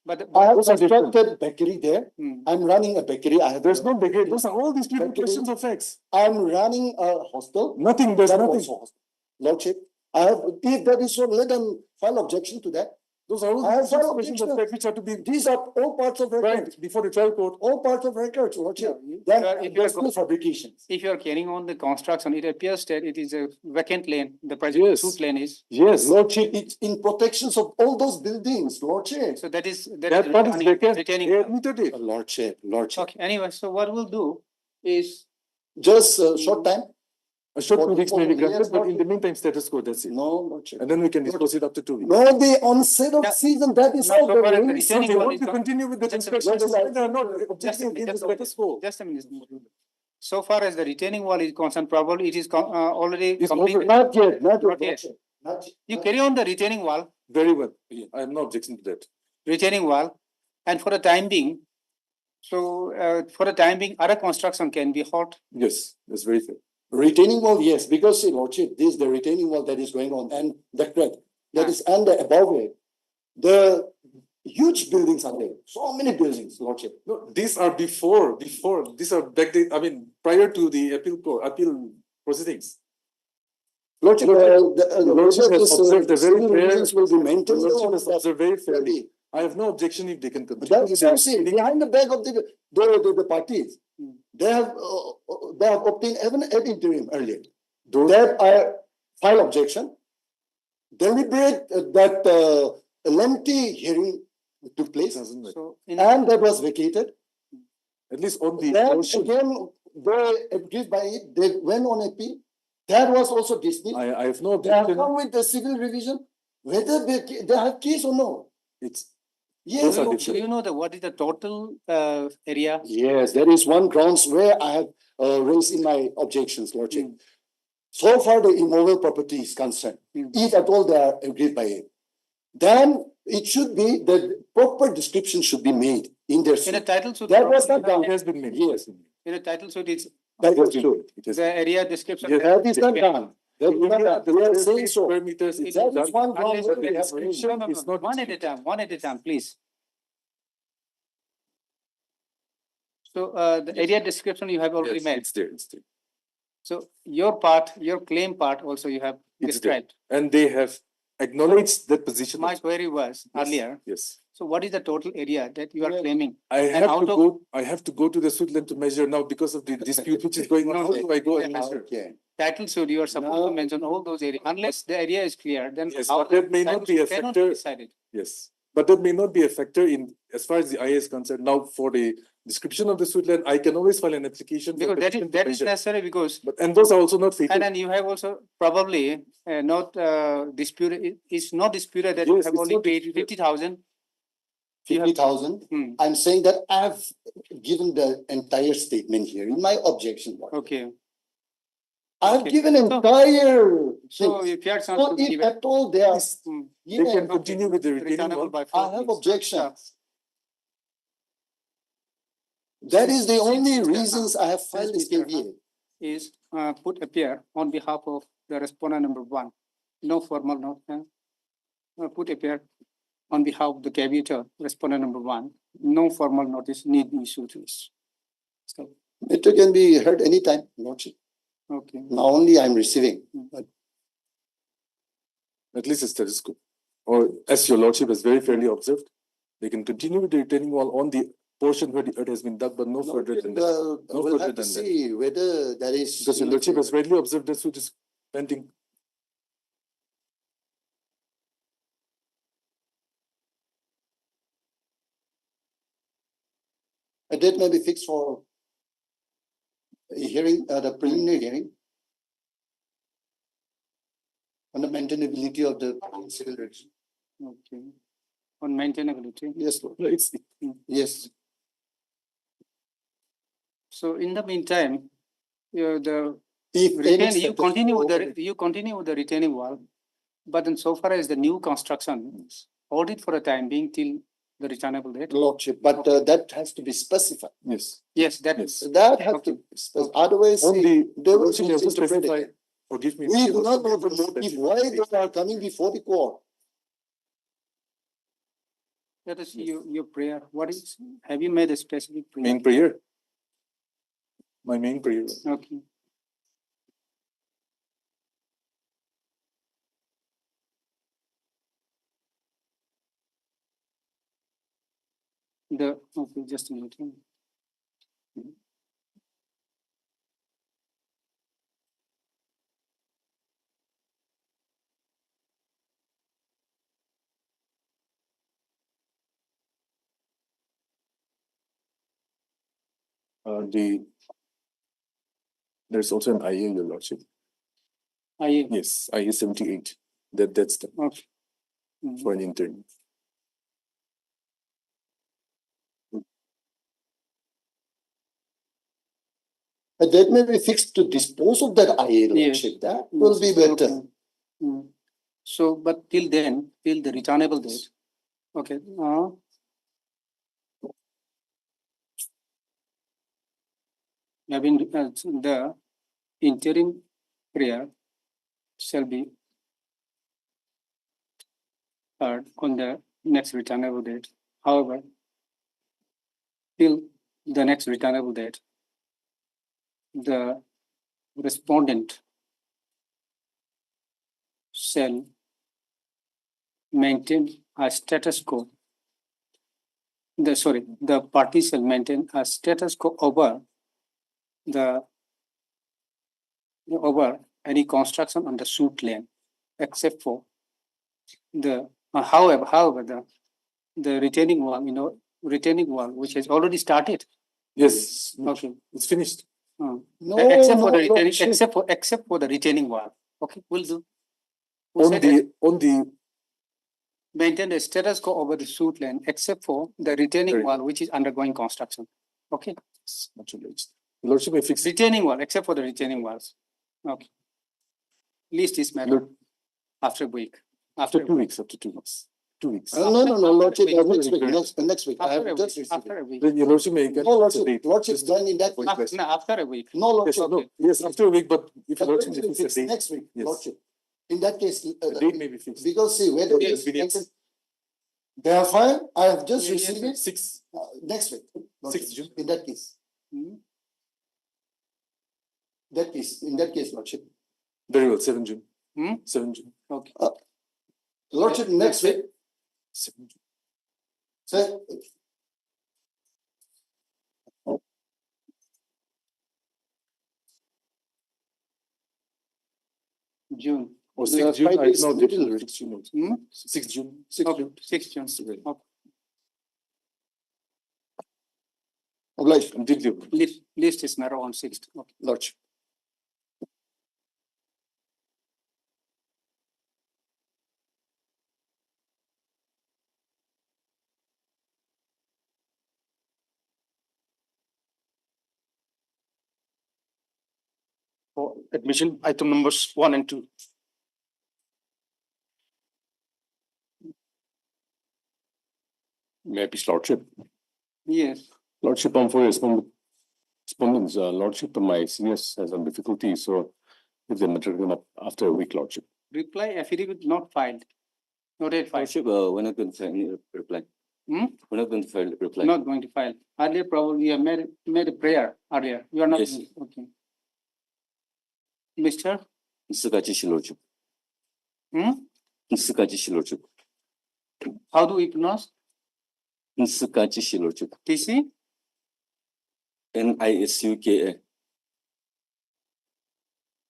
But, I have Those are different. constructed bakery there. I'm running a bakery. I have. There's no debate. Those are all these people Bakery. questions of facts. I'm running a hostel. Nothing, there's That nothing. also hostel. Lordship, I have, if that is so, let them file objection to that. Those are all I have these filed questions of objection. fact which are to be These are all parts of record, tried before the trial court. all parts of records, Lordship. if Then you are there's no fabrications. if you are carrying on the construction, it appears that it is a vacant lane, the present Yes. suit lane is. Yes, Lordship, it's in protections of all those buildings, Lordship. So that is. that part is vacant. retaining They wall. admitted it. Lordship, Lordship. Okay, anyway, so what we'll do is, Just a short time? A short For 2 weeks may be yes, granted, but in Lordship. the meantime, status quo, that's it. No, Lordship. And then we can dispose it after 2 weeks. No, the onset of Yeah. season, that is No, all so the far as the rules. So retaining they wall want is to con- continue with the Just a inspection, minute. they are not just objecting a minute, against the status quo. just a minute. So far as the retaining wall is concerned, probably it is already It's completed. over. Not yet, not Not yet. yet. Lordship. Not- You not- carry on the retaining wall, Very well. I have no objection to that. and for the time being, so for the time being, other construction can be hot. Yes, that's very fair. Retaining wall, yes, because see, Lordship, this is the retaining wall that is going on and the crack that is under above it. The huge buildings are there, so many buildings, Lordship. No, these are before, these are prior to the appeal proceedings. Lordship, Lordship has observed a very civil fair- reasons will be maintained. Lordship has observed very fairly. Maybe. I have no objection if they can continue. That with is their what I'm saying, proceeding. behind the back of the parties, they have obtained even an interim earlier. That I file objection. Deliberate that lengthy hearing took place Doesn't matter. So in and that was vacated. At least on the Then portion, again, they agreed by it, they went on appeal. That was also dismissed. I have no They have objection. come with the civil revision, whether they have case or no. It's, Yes, Those are Lordship. do you know what is the total area? Yes, there is one grounds where I have raised in my objections, Lordship. So far, the immovable property is concerned, if at all they are agreed by it, then it should be the proper description should be made in their In a suit. title suit. That was not it done. has been made. Yes. In a title suit, it's That was It true. has the been. area description. Yes. That is not done. That is not done. We are saying so. Square meters, it's That done. is one ground Unless where the we have description raised. No, no, is no, not. one at a time, please. So the area description you have already Yes, made. it's there, it's there. So your part, your claim part also you have It's there. described. And they have acknowledged that position. My query was Yes, earlier, Yes. so what is the total area that you are claiming? I have out to of- go, I have to go to the Suitland to measure now because of the dispute which is going on. How do I go and measure? Okay. Title suit, you are supposed No. to mention all those areas, unless the area is clear, then. Yes, how but that may title not be a suit cannot factor. decided. Yes, but that may not be a factor in, as far as the IA is concerned. Now, for the description of the Suitland, I can always file an application. for Because petition to that is measure. necessary because, But, and those are also not fatal. and then you have also probably not disputed, it's not disputed that you Yes, have it's only not paid disputed. 50,000. You have- 50,000. Hmm. I'm saying that I've given the entire statement here in my objection. Okay, I've okay. given So- entire. so thing. if you had chance So to if give it. at all there are, Hmm. They can yeah, continue with the retaining Returnable wall. by I four have weeks. objections. That is the only reasons I have filed this Mr. KVA. Is put appear on behalf of the respondent number one. No formal note. Put appear on behalf of the caveator, respondent number one. No formal notice need be issued to us. So, It can be heard anytime, Lordship. okay. Now only I'm receiving. At least it's status quo. Or as your lordship has very fairly observed, they can continue with the retaining wall on the portion where the earth has been dug, but no further than that. No We'll further have to than that. see whether there is. Because your lordship has rightly observed that suit is pending. A date may be fixed for a hearing, the preliminary hearing. On the maintainability of the civil regime. Okay. On maintainability. Yes, Lord. No, it's, Yes. So in the meantime, the If any retain, you status continue with quo- you continue with the retaining wall. But then so far as the new construction, hold it for a time being till the returnable date. Lordship, but that has to be specified. yes. Yes, that Yes. is. That has Okay. to, be specified. Otherwise, On see, the, they will lordship, you have to misinterpret specify, it. forgive me. We do not know the motive, why they are coming before the court. Let us see your prayer. What is, have you made a specific prayer? Main prayer. My main prayer. Okay. Okay, just a minute. There's also an IA, your lordship. I, Yes, IA 78. That's the, okay. Mhm. for an intern. A date may be fixed to dispose of that IA, Lordship. That will be better. Okay. Mm. So, but till then, till the returnable date, okay, having the interim prayer shall be heard on the next returnable date. However, till the next returnable date, the respondent shall maintain a status quo. The party shall maintain a status quo over any construction on the suit lane, except for the, however, the retaining wall, retaining wall, which has already started. Yes, Okay. it's finished. No, Except for no, the retaining, Lordship. except for the retaining wall. Okay, will do. On the, Maintain the status quo over the suit lane, except for the retaining Sorry. wall, which is undergoing construction. Okay, much obliged. Your lordship may fix it. retaining wall, except for the retaining walls. Okay. Least is matter Look, after a week. after 2 weeks, after 2 weeks. 2 weeks. No, Lordship, After- next week, next week. I After have a just week, received after it. a week. Then your lordship may get. No, Lordship, the date. Lordship, Just- then in that way. No, after a week. No, Lordship. No, yes, after a week, but if your lordship may fix a date, Next week, Yes. Lordship. In that case. the date may be fixed. Because see, whether Yes, it's convenience. therefore, I have just Yes, received it 6, next week. Lordship, 6th June. In that case. In that case, Lordship. Very well, 7 June. Hmm? 7 June. Okay. Lordship, next week, 7 June. sir, June. Or Yeah, 6 June, 5 I days, know, little- 6 June. Hmm? 6 June. 6 Okay, 6 June. Okay. obliged, Completely. List is narrow on 6th. Okay. Lordship. For admission, item numbers 1 and 2. May I please, Lordship? Yes. Lordship, for respondents, Lordship, my seniors has some difficulty, so if the matter come up after a week, Lordship. Reply affidavit not filed. Not yet filed. Lordship, we're not going to file any reply. Hmm? We're not going to file reply. Not going to file. Earlier, probably you have made a prayer earlier. You are not. Yes. Okay. Mr. Nsukachi, Lordship. Hmm? Nsukachi, Lordship. How do we pronounce? Nsukachi, Lordship. TC? NISUKA.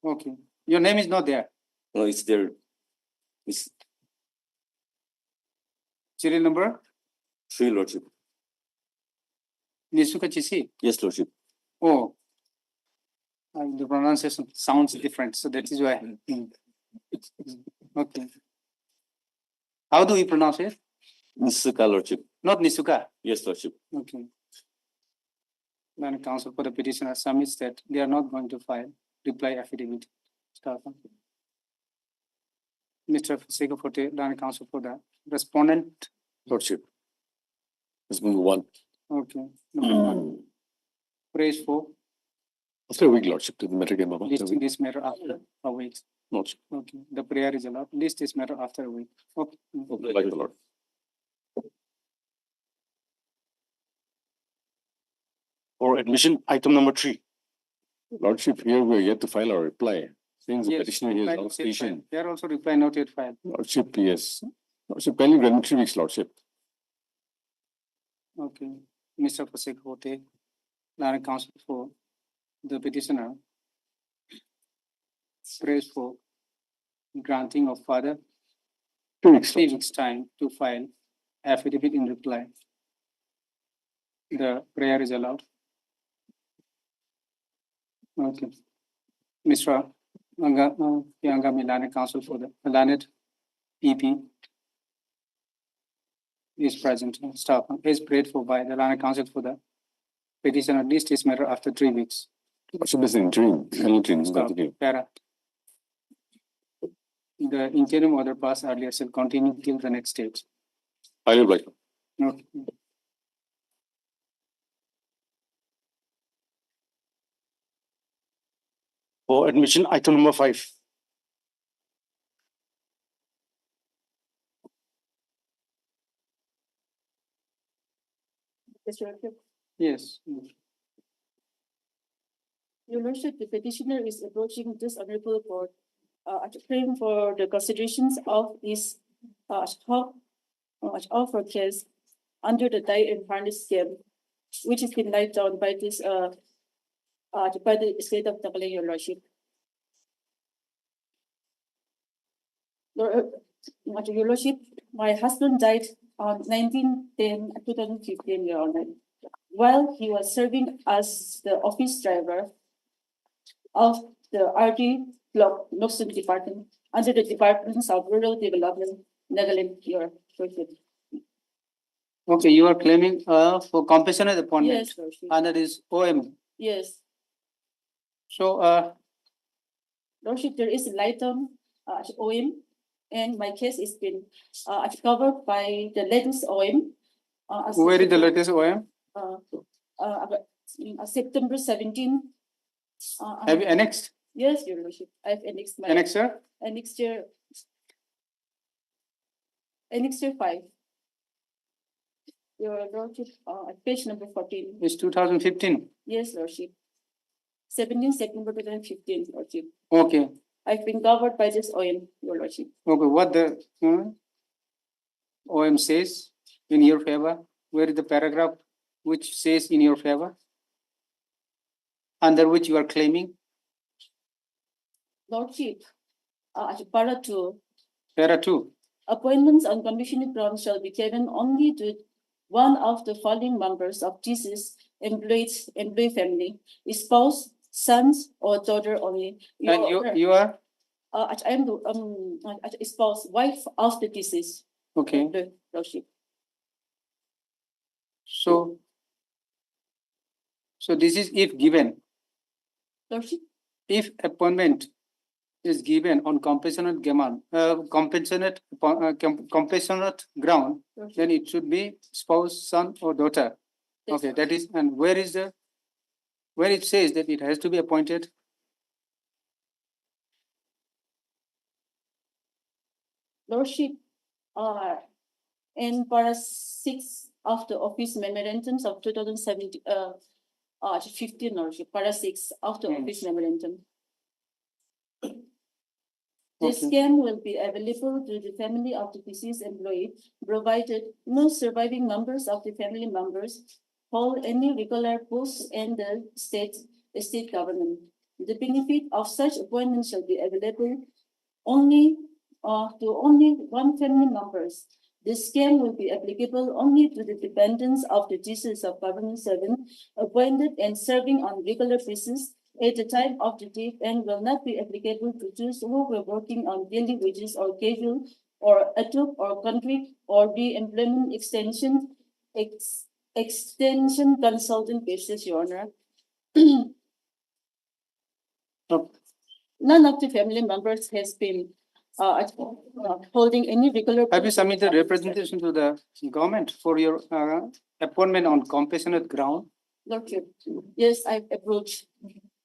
Okay. Your name is not there. No, it's there. It's Serial number? 3, Lordship. Nisuka Chisi. Yes, Lordship. Oh. The pronunciation sounds different, so that is why. Okay. How do we pronounce it? Nsuka, Lordship. Not Nisuka. Yes, Lordship. Okay. Then counsel for the petitioner submits that they are not going to file reply affidavit. Staff. Mr. Segoforte, then counsel for the respondent. Lordship. Respondent 1. Okay. Number 1. Praise for After a week, Lordship, the matter came up after a listing week. this matter after a week. Lordship. Okay. The prayer is allowed. List this matter after a week. Okay. Like the Lord. For admission, item number 3. Lordship, here we are yet to file our reply. Since the Yes, petitioner here is reply on not yet station. filed. They are also reply not yet filed. Lordship, yes. Lordship, pending granting 3 weeks, Lordship. Okay. Mr. Segoforte, then counsel for the petitioner. Praise for granting of further 2 weeks. 3 weeks time to file affidavit in reply. The prayer is allowed. Okay. Mr. Yanga Milane, counsel for the Lanet EP is present. Staff is prayed for by the Lanet counsel for the petitioner. List this matter after 3 weeks. Lordship, this is interim. Interim, Staff, continue. para. The interim order passed earlier shall continue till the next stage. I will like. Okay. For admission, item number 5. Yes. Your Lordship, the petitioner is approaching this honorable court, claim for the considerations of his, of her case under the die and harness scheme, which has been laid down by this, by the state of Tacale, Your Lordship. Your Lordship, my husband died on 19/10/2015, Your Honor, while he was serving as the office driver of the RD Block Noxon Department under the Department of Rural Development, Nagaland, Your Lordship. Okay, you are claiming for compassionate appointment Yes, Lordship. under this OM. Yes, So Lordship, there is a light on OM, and my case is been covered by the latest OM. where is the latest OM? September 17. Have you annexed? Yes, Your Lordship. I've annexed my Annexer? annexure 5. Your Lordship, at page number 14. It's 2015. Yes, Lordship. 17 September 2015, Lordship. Okay, I've been covered by this OM, Your Lordship. okay, what the OM says in your favor? Where is the paragraph which says in your favor? Under which you are claiming? Lordship, para 2, Para 2. appointments on conditional grounds shall be given only to one of the following members of deceased employee family, spouse, sons, or daughter only. And you are? I am the spouse, wife of the deceased. Okay, The Lordship. so this is if given. Lordship, If appointment is given on compassionate ground, compassionate ground, Lordship. then it should be spouse, son, or daughter. Yes, Okay, that is, and where it says that it has to be appointed? Lordship, in para 6 of the office memorandums of 2017, 15, Lordship, para 6 of the office memorandum. The Okay. scheme will be available to the family of the deceased employee, provided no surviving members of the family members hold any regular posts in the state government. The benefit of such appointment shall be available only to only one family members. The scheme will be applicable only to the dependents of the deceased of government servant appointed and serving on regular basis at the time of the death, and will not be applicable to those who were working on daily wages or casual or ad hoc or contract or the employment extension consultant basis, Your Honor. None of the family members has been holding any regular. Have you submitted representation to the government for your appointment on compassionate ground? Lordship, yes, I've approached.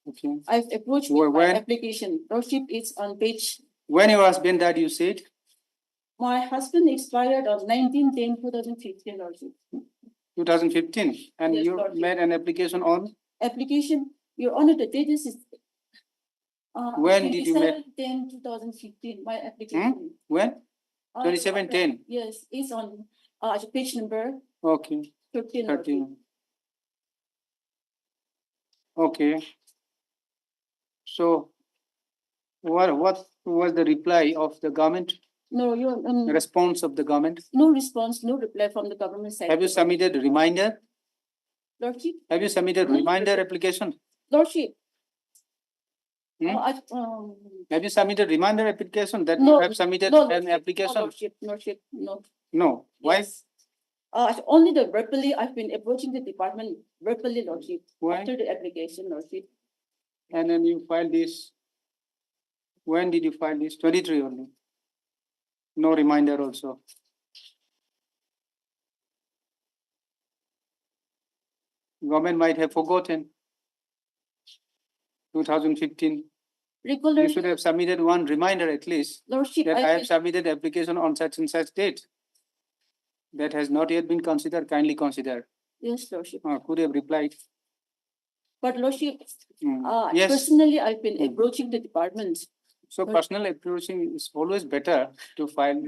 Okay. I've approached When- with my application. Lordship, it's on page. When your husband died, you said? My husband expired on 19/10/2015, Lordship. 2015, and Yes, you Lordship. made an application on? Application, Your Honor, the date is. When did you make? 27/10/2015, my application. When? Your 27/10. Honor, yes, it's on page number Okay, 13. Lordship. 13. Okay. So what was the reply of the government, No, your response of the government? no response, no reply from the government side. Have you submitted reminder? Lordship, Have you submitted reminder application? Lordship. Hmm? I. Have you submitted reminder application that No, you have submitted no, an Lordship, application? No, Lordship, Lordship, no. No, why? Yes. Only the verbally, I've been approaching the department verbally, Lordship, Why? after the application, Lordship. And then you filed this. When did you file this? 23 only. No reminder also. Government might have forgotten. 2015. Regular, You should have submitted one reminder at least Lordship, that I I have submitted application on such and such date. That has not yet been considered, kindly consider. yes, Lordship. Could have replied. But Lordship, Yes. personally, I've been approaching the department. So personal approaching is always better to file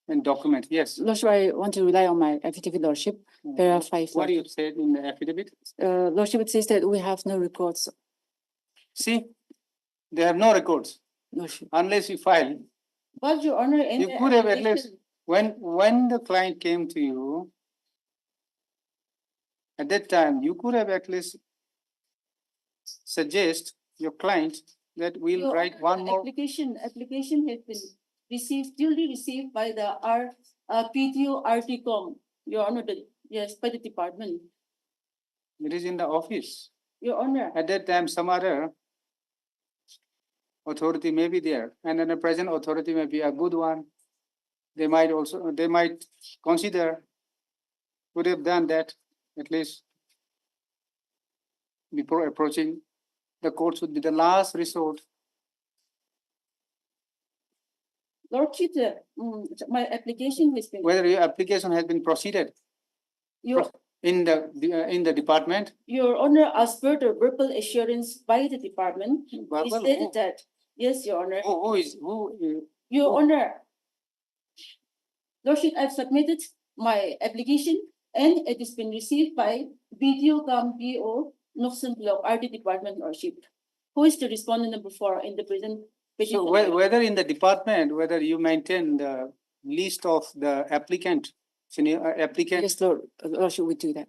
and document. Yes. Lordship, I want to rely on my affidavit, Lordship, para 5. What you said in the affidavit? Lordship, it says that we have no records. See, they have no records Lordship. unless you file. But Your Honor, in You the could have at application- least, when the client came to you, at that time, you could have at least suggest your client that we'll Your write Honor, one the more. application has been duly received by the PTO RTCOM, Your Honor, yes, by the department. It is in the office. Your Honor, At that time, some other authority may be there, and then the present authority may be a good one. They might consider, would have done that at least before approaching. The court should be the last resort. Lordship, my application has been. Whether your application has been proceeded. Your, in the department. Your Honor, as per the verbal assurance by the department, it Verbal, stated who? that, yes, Your Honor. Who? Your Honor, Lordship, I've submitted my application and it has been received by video cam BO Noxon Block RD Department Lordship. Who is the respondent number 4 in the present petition? So whether in the department, whether you maintain the list of the applicant, senior applicant, Yes, Lordship, we do that.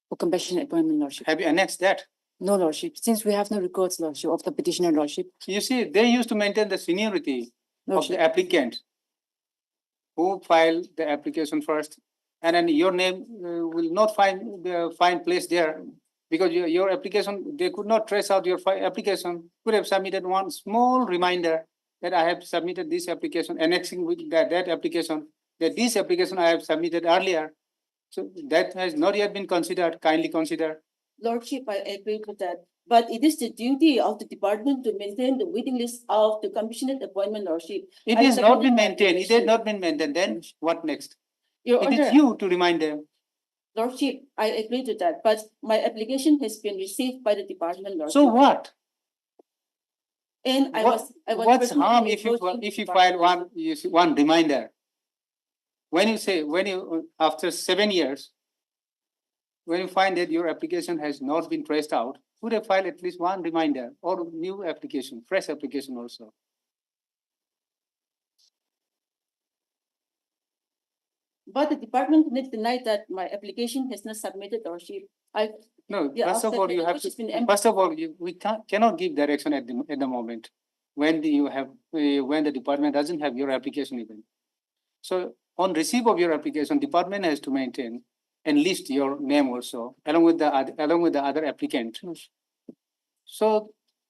For compassionate appointment, Lordship. have you annexed that? No, Lordship, since we have no records, Lordship, of the petitioner, Lordship. You see, they used to maintain the seniority of Lordship. the applicant who filed the application first, and then your name will not find place there because your application, they could not trace out your application. Could have submitted one small reminder that I have submitted this application, annexing with that application, that this application I have submitted earlier. So that has not yet been considered. Kindly consider. Lordship, I agree with that. But it is the duty of the department to maintain the waiting list of the compassionate appointment, Lordship. It I has not been submitted my maintained. It has application. not been maintained. Then what next? Your It Honor, is you to remind them. Lordship, I agree to that, but my application has been received by the department, Lordship. So what? And I was What's personally harm if approaching you the file department. one reminder? When you after 7 years, when you find that your application has not been traced out, would have filed at least one reminder or new application, fresh application also. But the department did deny that my application has not submitted, Lordship. No, Yeah, first of after all, the you have approach has been to, first of all, we cannot give direction at the moment. When do you have, when the department doesn't have your application even. So on receipt of your application, department has to maintain and list your name also along with the other applicant. So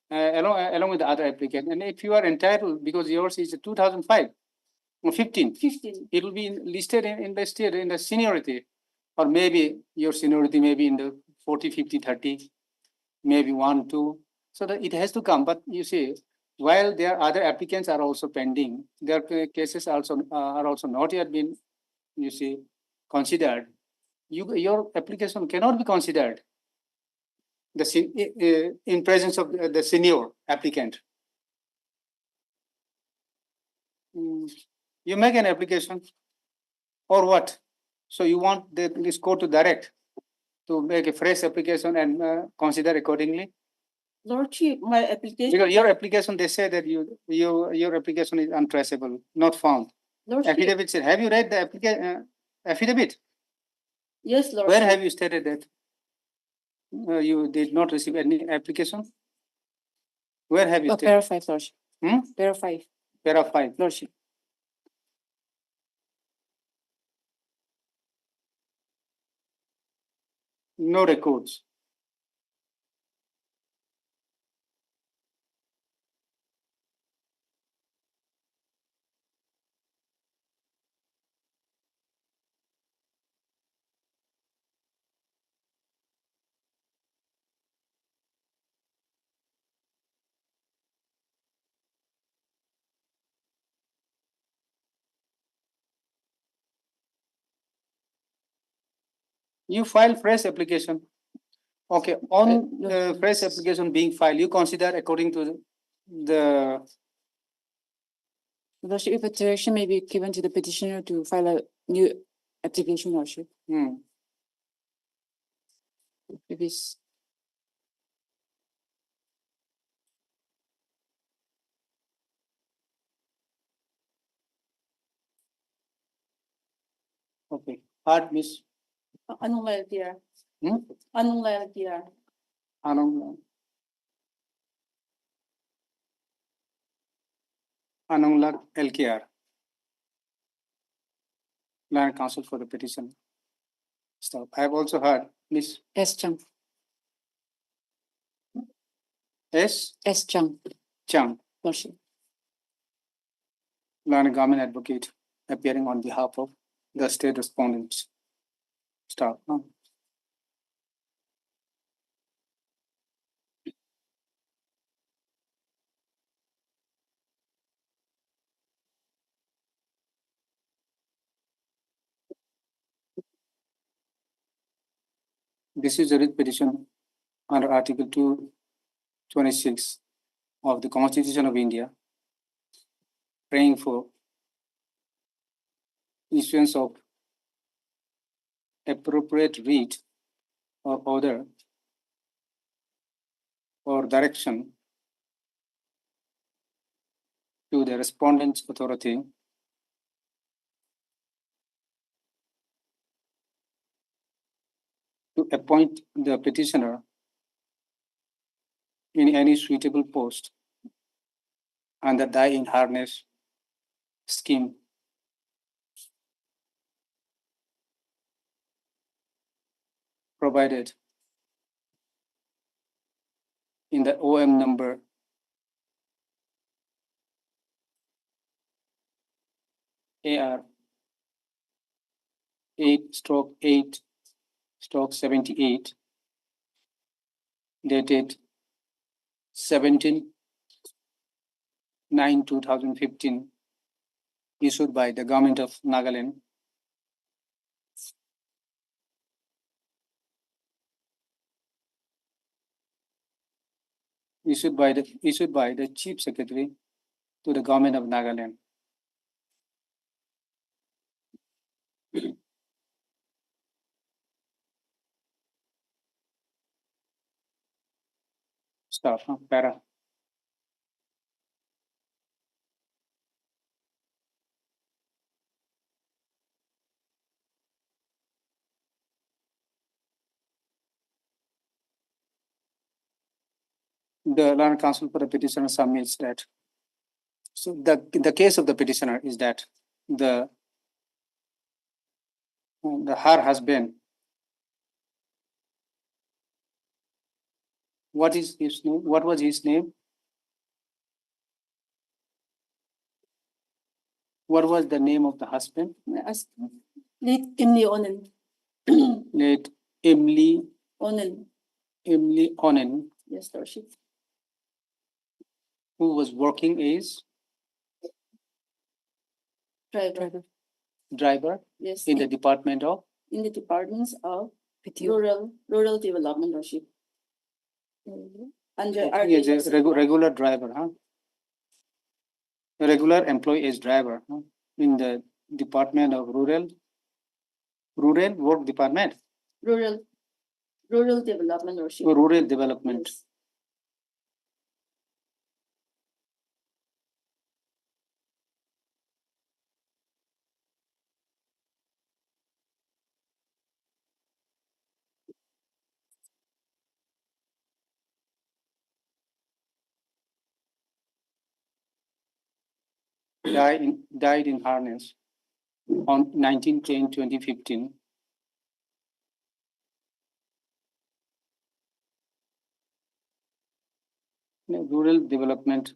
along with the other applicant, and if you are entitled, because yours is 2005 or 15, it will be listed in the seniority, or maybe your seniority may be in the 40, 50, 30, maybe 1, 2. So that it has to come. But you see, while there are other applicants are also pending, their cases also are also not yet been, you see, considered. Your application cannot be considered in presence of the senior applicant. You make an application or what? So you want this court to direct to make a fresh application and consider accordingly? Lordship, my application. Because your application, they say that your application is untraceable, not found. Lordship. Affidavit said, have you read the affidavit? Yes, Lordship. Where have you stated that you did not receive any application? Where have you stated? Para 5, Lordship. Hmm? Para 5. Para 5. Lordship. No records. You file fresh application. Okay, on fresh application being filed, you consider according to the. Lordship, if a direction may be given to the petitioner to file a new application, Lordship. If it's. Okay, hard miss. Anong LTR? Hmm? Anong LTR? Anong LKR. Land Council for the petition. Stop. I have also heard Miss S. Chang. S. Chang. Chang, Lordship. Land Government Advocate, appearing on behalf of the state respondents. Stop. This is a writ petition under Article 226 of the Constitution of India, praying for issuance of appropriate writ or order or direction to the respondent's authority to appoint the petitioner in any suitable post under die in harness scheme provided in the OM number AR 8/8/78 dated 17/9/2015, issued by the government of Nagaland, issued by the Chief Secretary to the government of Nagaland. Start, para. The Land Council for the petitioner submits that. So the case of the petitioner is that her husband, what is his name? What was his name? What was the name of the husband? Late Emily Onen. Late Emily Onen. Onen, Yes, Lordship. who was working as driver Yes. in the department of In the departments of PTO. rural development, Lordship. Under working as a regular driver, huh? A regular employee as driver, huh? In the department of rural work department, rural development, Lordship. rural development. Yes. Died in harness on 19/10/2015. Rural Development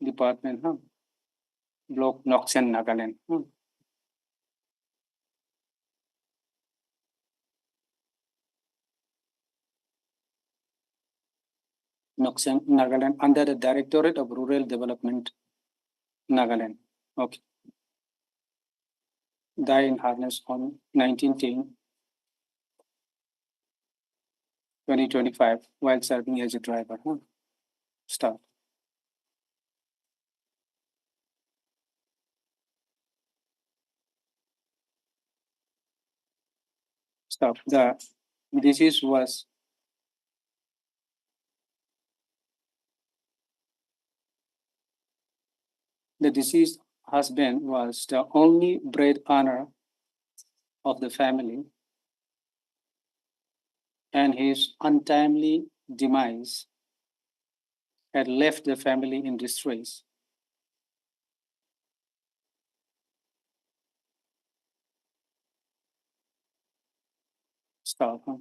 Department, huh? Block Noksen, Nagaland. Huh? Noksen, Nagaland, under the Directorate of Rural Development, Nagaland. Okay. Died in harness on 19/10/2025 while serving as a driver. Huh? Start. Stop. The disease was the deceased husband was the only breadwinner of the family, and his untimely demise had left the family in distress. Stop. Huh?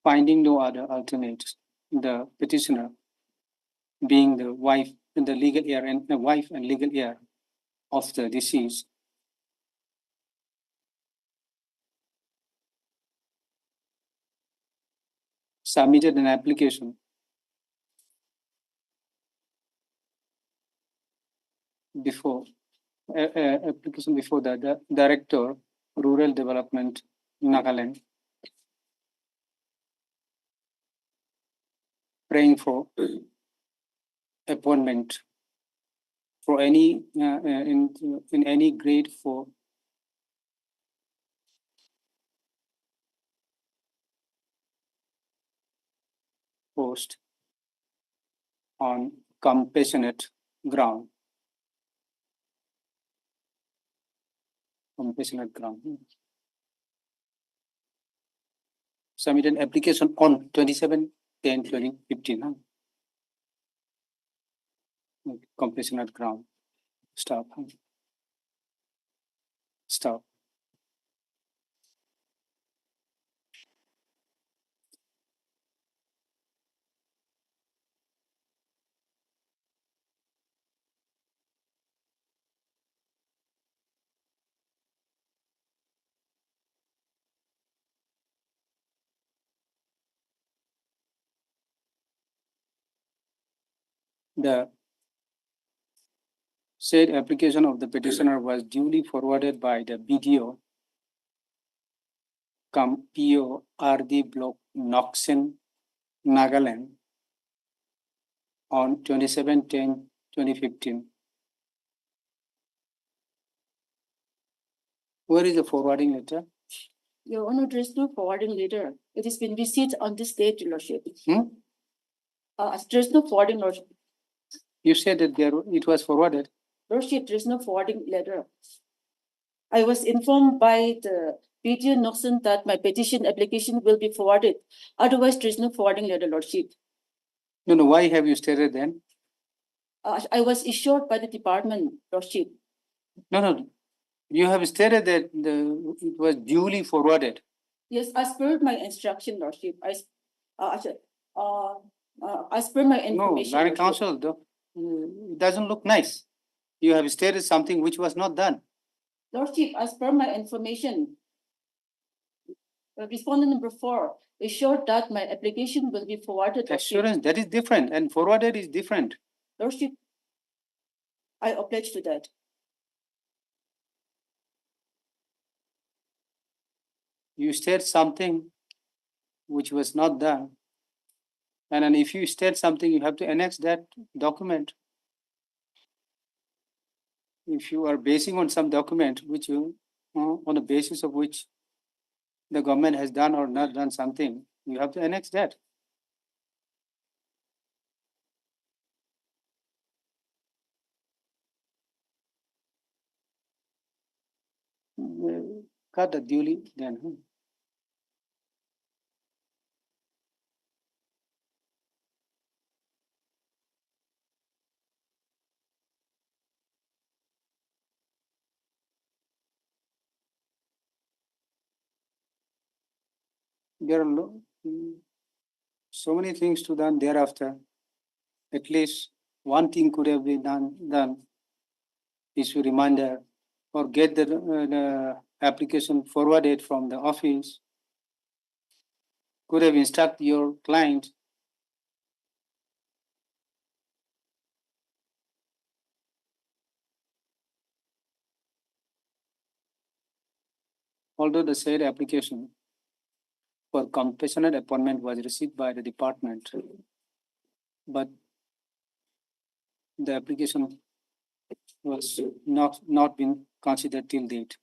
Finding no other alternate, the petitioner, being the wife and the legal heir and the wife and legal heir of the deceased, submitted an application before the Director, Rural Development, Nagaland, praying for appointment for any in any grade for post on compassionate ground. Compassionate ground. Submit an application on 27/10/2015. Compassionate ground. Stop. Stop. The said application of the petitioner was duly forwarded by the BDO cum PO RD Block Noxen, Nagaland on 27/10/2015. Where is the forwarding letter? Your Honor, there is no forwarding letter. It has been received on this date, Your Lordship. There is no forwarding, Lordship. You said that it was forwarded. Lordship, there is no forwarding letter. I was informed by the BDO Noxon that my petition application will be forwarded. Otherwise, there is no forwarding letter, Lordship. No, why have you stated then? I was assured by the department, Lordship. No. You have stated that it was duly forwarded. Yes, as per my instruction, Lordship. As per my information. No, Lord Counsel, it doesn't look nice. You have stated something which was not done. Lordship, as per my information, respondent number 4 assured that my application will be forwarded. Assurance, that is different, and forwarded is different. Lordship, I oblige to that. You state something which was not done. And then if you state something, you have to annex that document. If you are basing on some document which you, on the basis of which the government has done or not done something, you have to annex that. Cut the duly then. There are so many things to done thereafter. At least one thing could have been done. Issue reminder or get the application forwarded from the office. Could have instruct your client. Although the said application for compassionate appointment was received by the department, but the application was not been considered till date.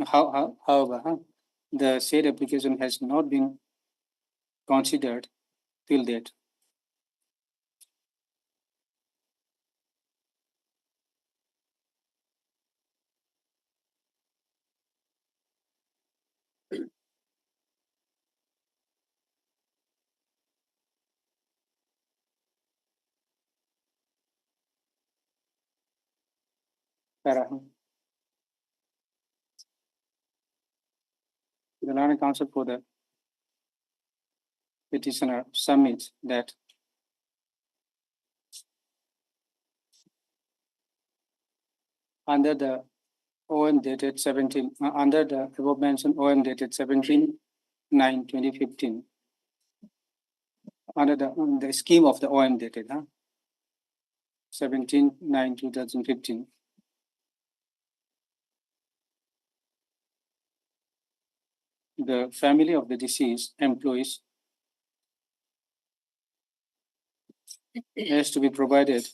However, the said application has not been considered till date. The Learning Council for the petitioner submits that under the OM dated 17, under the above mentioned OM dated 17/9/2015, under the scheme of the OM dated 17/9/2015. the family of the deceased employees has to be provided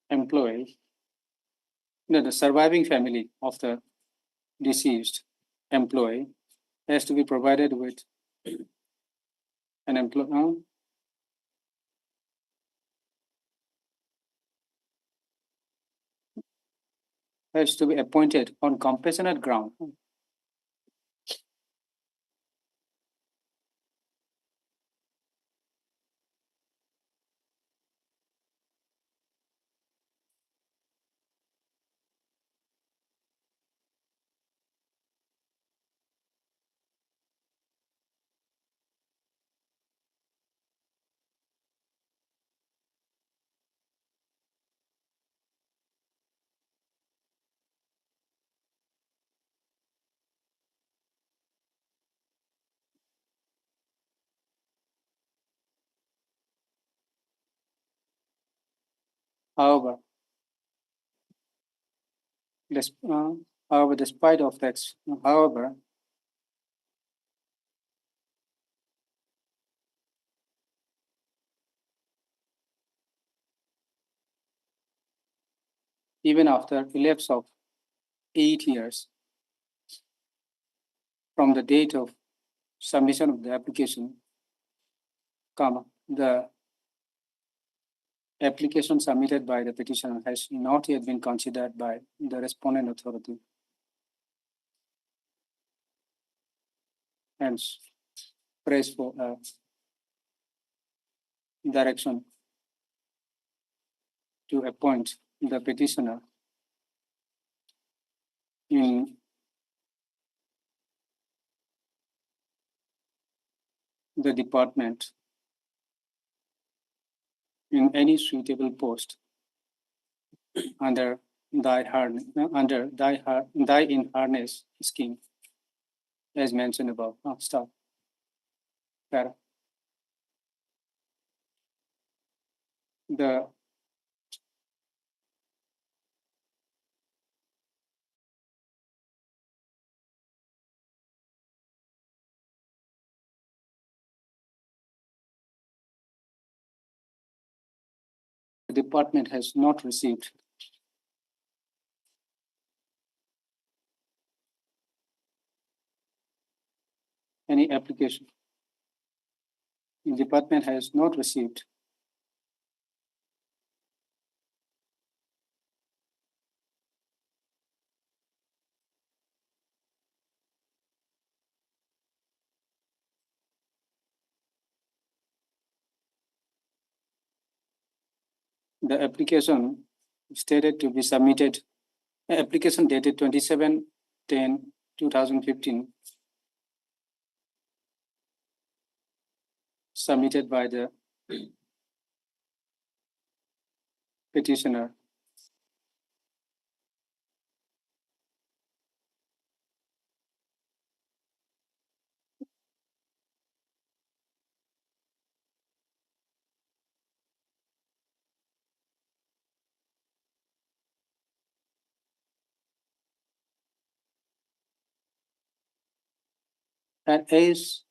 employee, no, the surviving family of the deceased employee has to be provided with an employee has to be appointed on compassionate ground. However, despite of that, however, even after elapse of 8 years from the date of submission of the application, comma, the application submitted by the petitioner has not yet been considered by the respondent authority. Hence, praise for direction to appoint the petitioner in the department in any suitable post under die in harness scheme as mentioned above. Stop. Para. The department has not received any application. The department has not received the application stated to be submitted, application dated 27/10/2015, submitted by the petitioner. And as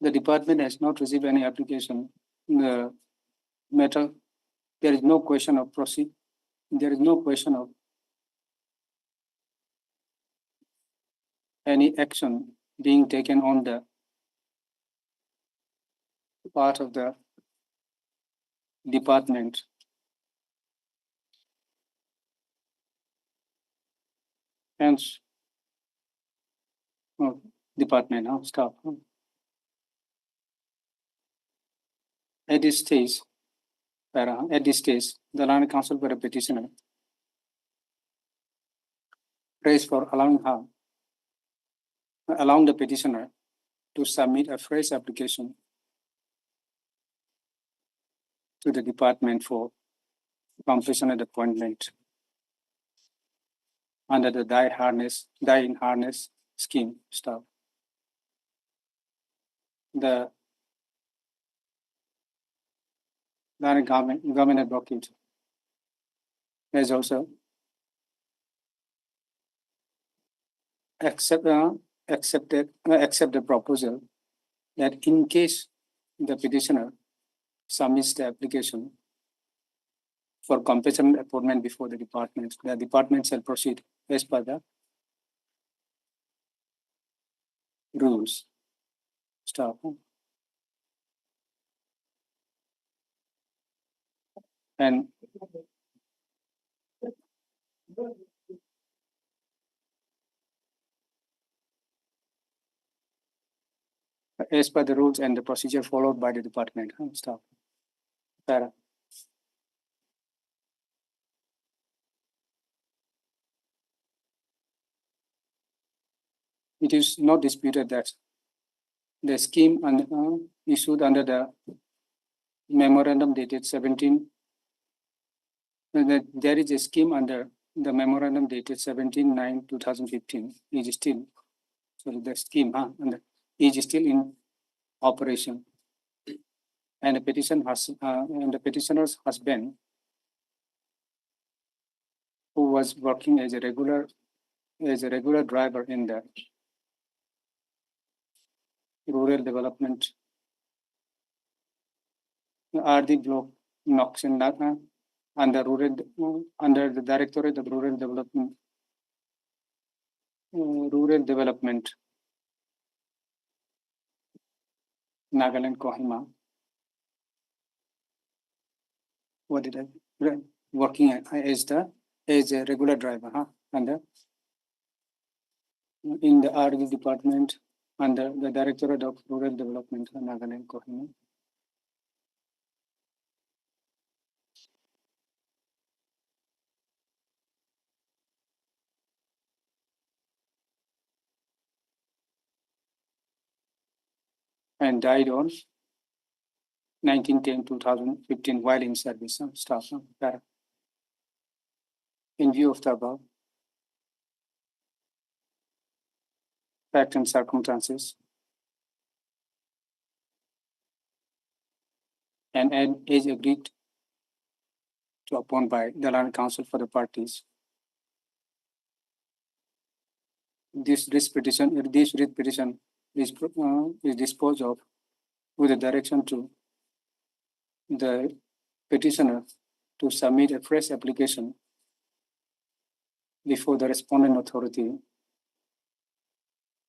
the department has not received any application, the matter, there is no question of proceed. There is no question of any action being taken on the part of the department. Hence, department, now stop. At this stage, at this stage, the land council for a petitioner prays for allowing the petitioner to submit a fresh application to the department for compassionate appointment under the die in harness scheme. Stop. the government advocate has also accept the proposal that in case the petitioner submits the application for compassionate appointment before the department shall proceed as per the rules. Stop. And as per the rules and the procedure followed by the department. Stop. Para. It is not disputed that the scheme issued under the memorandum dated 17. There is a scheme under the memorandum dated 17/9/2015 is still, so the scheme is still in operation. And the petitioner's husband, who was working as a regular driver in the rural development RD block Noxen under the Directorate of Rural Development, Nagaland, Kohima. What did I working as a regular driver, under in the RD department under the Directorate of Rural Development, Nagaland, Kohima. And died on 19/10/2015 while in service. Staff. In view of the above fact and circumstances, and is agreed to upon by the land council for the parties. This writ petition is disposed of with a direction to the petitioner to submit a fresh application before the respondent authority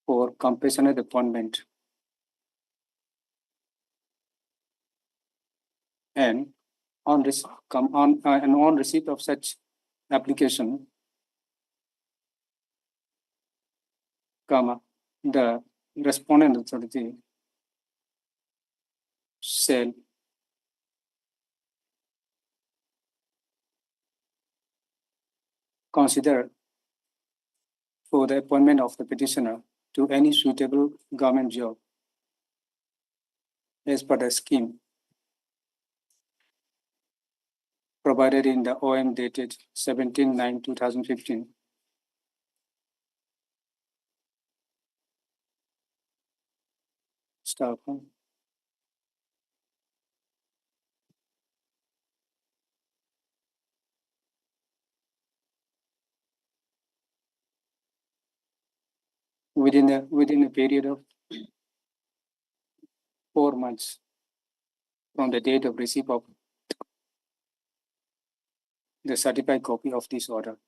for compassionate appointment. And on receipt of such application, the respondent authority shall consider for the appointment of the petitioner to any suitable government job as per the scheme provided in the OM dated 17/9/2015. Stop. Within a period of 4 months from the date of receipt of the certified copy of this order,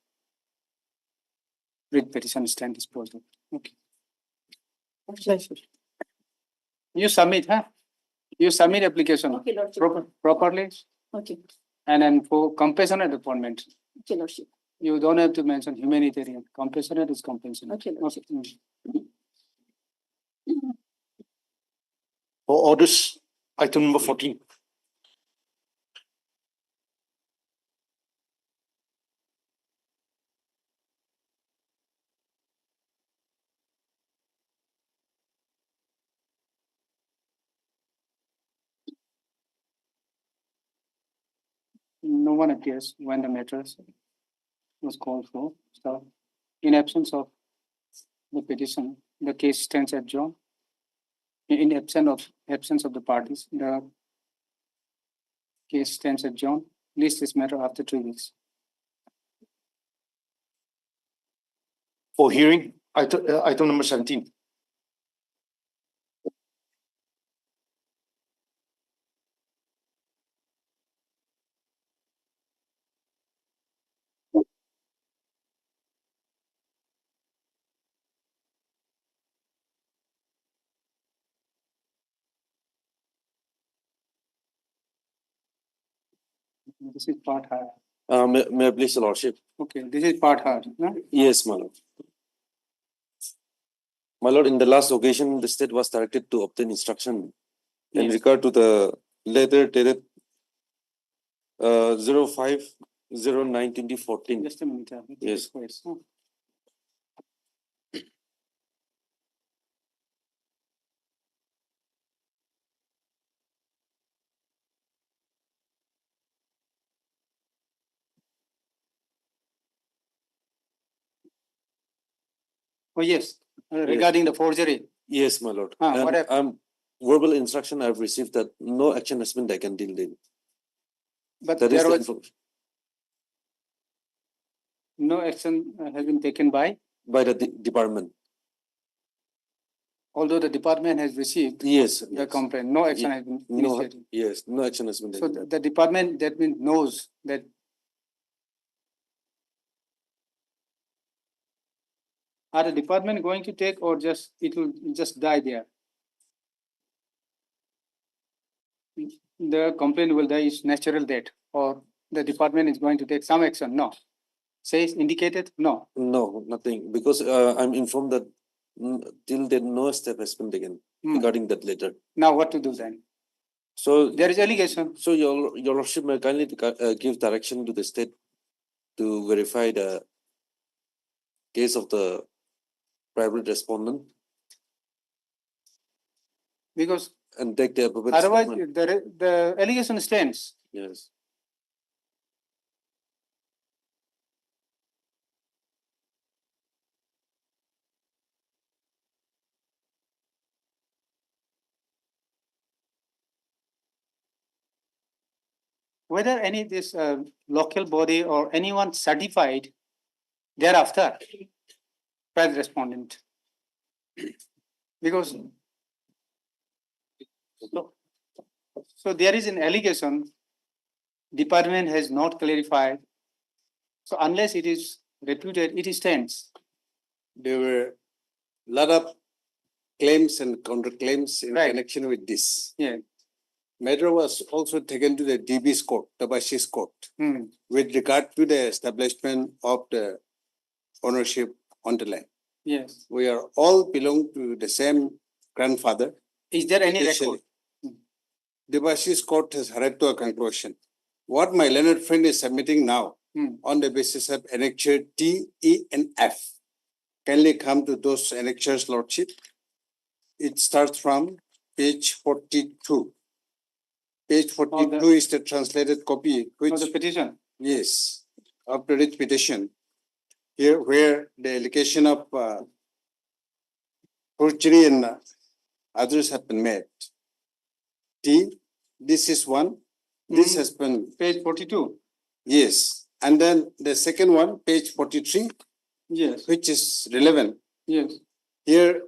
writ petition stand disposed of. Okay. You submit, You submit application. Okay, Lordship. Properly. Okay. And then for compassionate appointment, Okay, Lordship. you don't have to mention humanitarian. Compassionate is compassionate. Okay, Lordship. For orders, item number 14. No one appears when the matter was called for. So, in absence of the petition, the case stands adjourned. In absence of the parties, the case stands adjourned. List this matter after 3 weeks. For hearing, item number 17. This is part hard. May I please, Your Lordship? Okay, this is part hard, no? Yes, my lord. My lord, in the last occasion, the state was directed to obtain instruction in Yes. regard to the letter dated 05/09/2014. Just a minute. Yes. Yes. Oh, yes, regarding the forgery. Yes, my lord. What And happened? verbal instruction I've received that no action has been taken till then. But That is there the was information no action has been taken by, by the department. although the department has received Yes. the complaint, no action has been No, initiated. yes, no action has been So taken. the department that means knows that are the department going to take or just it will just die there? The complaint will die is natural death or the department is going to take some action? No. Says indicated? No. No, nothing, because I'm informed that till then no step has been taken regarding that letter. Now what to do then? So There is allegation. So your lordship may kindly give direction to the state to verify the case of the private respondent Because and take the appropriate otherwise statement. the allegation stands. Yes. Whether any this local body or anyone certified thereafter private respondent. Because so there is an allegation, department has not clarified. So unless it is reputed, it stands. There were a lot of claims and counterclaims in Right. connection with this. Yeah. Matter was also taken to the DB's court, the Bashis court, with regard to the establishment of the ownership on the land. Yes. We are all belong to the same grandfather. Is there any Especially- record? The Bashis court has arrived to a conclusion. What my learned friend is submitting now on the basis of annexure T, E, and F. Kindly come to those annexures, Lordship. It starts from page 42. Page 42 is the translated copy, which The petition. yes, of the writ petition. Here where the allegation of forgery and others have been made. T, this is one. This has been Page 42. yes, and then the second one, page 43, Yes. which is relevant. Yes. Here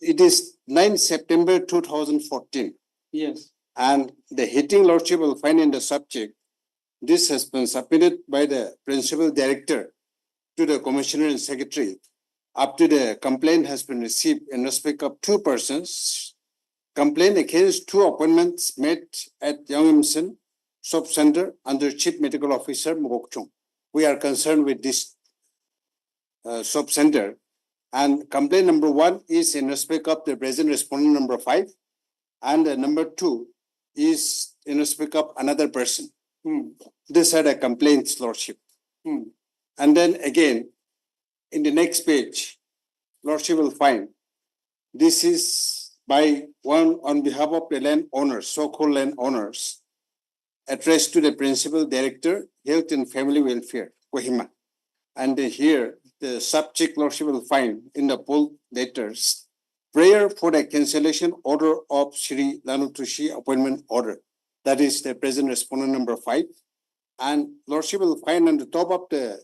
it is 9 September 2014. Yes. And the hearing lordship will find in the subject, this has been submitted by the principal director to the commissioner and secretary. Up to the complaint has been received in respect of 2 persons. Complaint against 2 appointments made at Youngimson Sub Center under Chief Medical Officer Mokokchung. We are concerned with this sub center. And complaint number 1 is in respect of the present respondent number 5. And number 2 is in respect of another person. These are the complaints, Lordship. And then again, in the next page, Lordship will find this is by one on behalf of the land owners, so-called land owners, addressed to the Principal Director, Health and Family Welfare, Kohima. And here, the subject Lordship will find in the bold letters, prayer for the cancellation order of Shri Lanutushi appointment order. That is the present respondent number 5. And Lordship will find on the top of the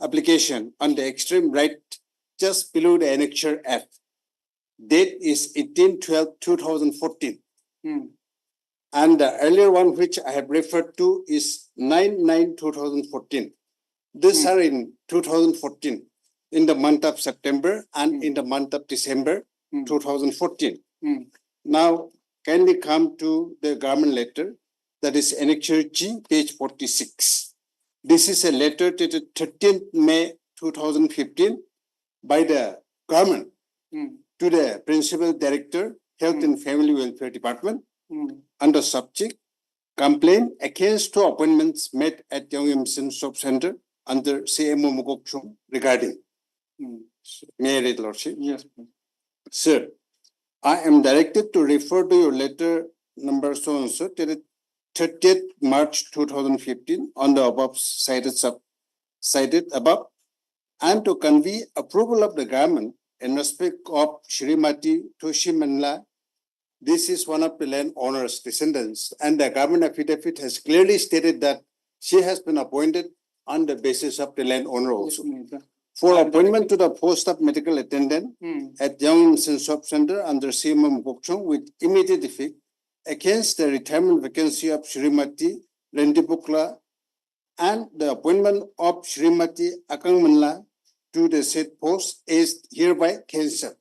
application on the extreme right, just below the annexure F. Date is 18/12/2014. And the earlier one which I have referred to is 9/9/2014. These are in 2014, in the month of September and in the month of December 2014. Now, kindly come to the government letter, that is Annexure G, page 46. This is a letter dated 13th May 2015 by the government to the Principal Director, Health and Family Welfare Department, under subject, complaint against 2 appointments made at Yongimsen Shop Center under CMO Mukokchung regarding. May I read, Lordship? Yes, please. Sir, I am directed to refer to your letter number so and so dated 30th March 2015 on the above cited above, and to convey approval of the government in respect of Shrimati Toshimanla. This is one of the land owners' descendants, and the government affidavit has clearly stated that she has been appointed on the basis of the land owner also. For appointment to the post of medical attendant at Young Shop Center under CMO Mukokchung with immediate effect against the retirement vacancy of Shrimati Rendipukla and the appointment of Shrimati Akangmanla to the said post is hereby cancelled.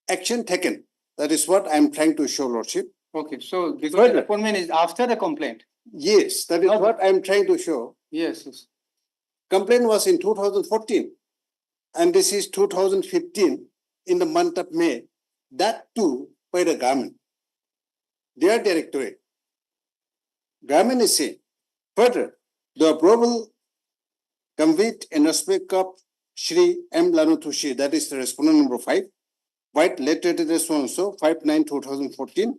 Action taken. That is what I am trying to show, Lordship. Okay, so because the appointment is after the complaint. Yes, that is what I am trying to show. Yes, yes. Complaint was in 2014, and this is 2015 in the month of May. That too by the government. Their directorate. Government is saying, further, the approval conveyed in respect of Shri M. Lanutushi, that is the respondent number 5, white letter to the so-and-so, 5/9/2014,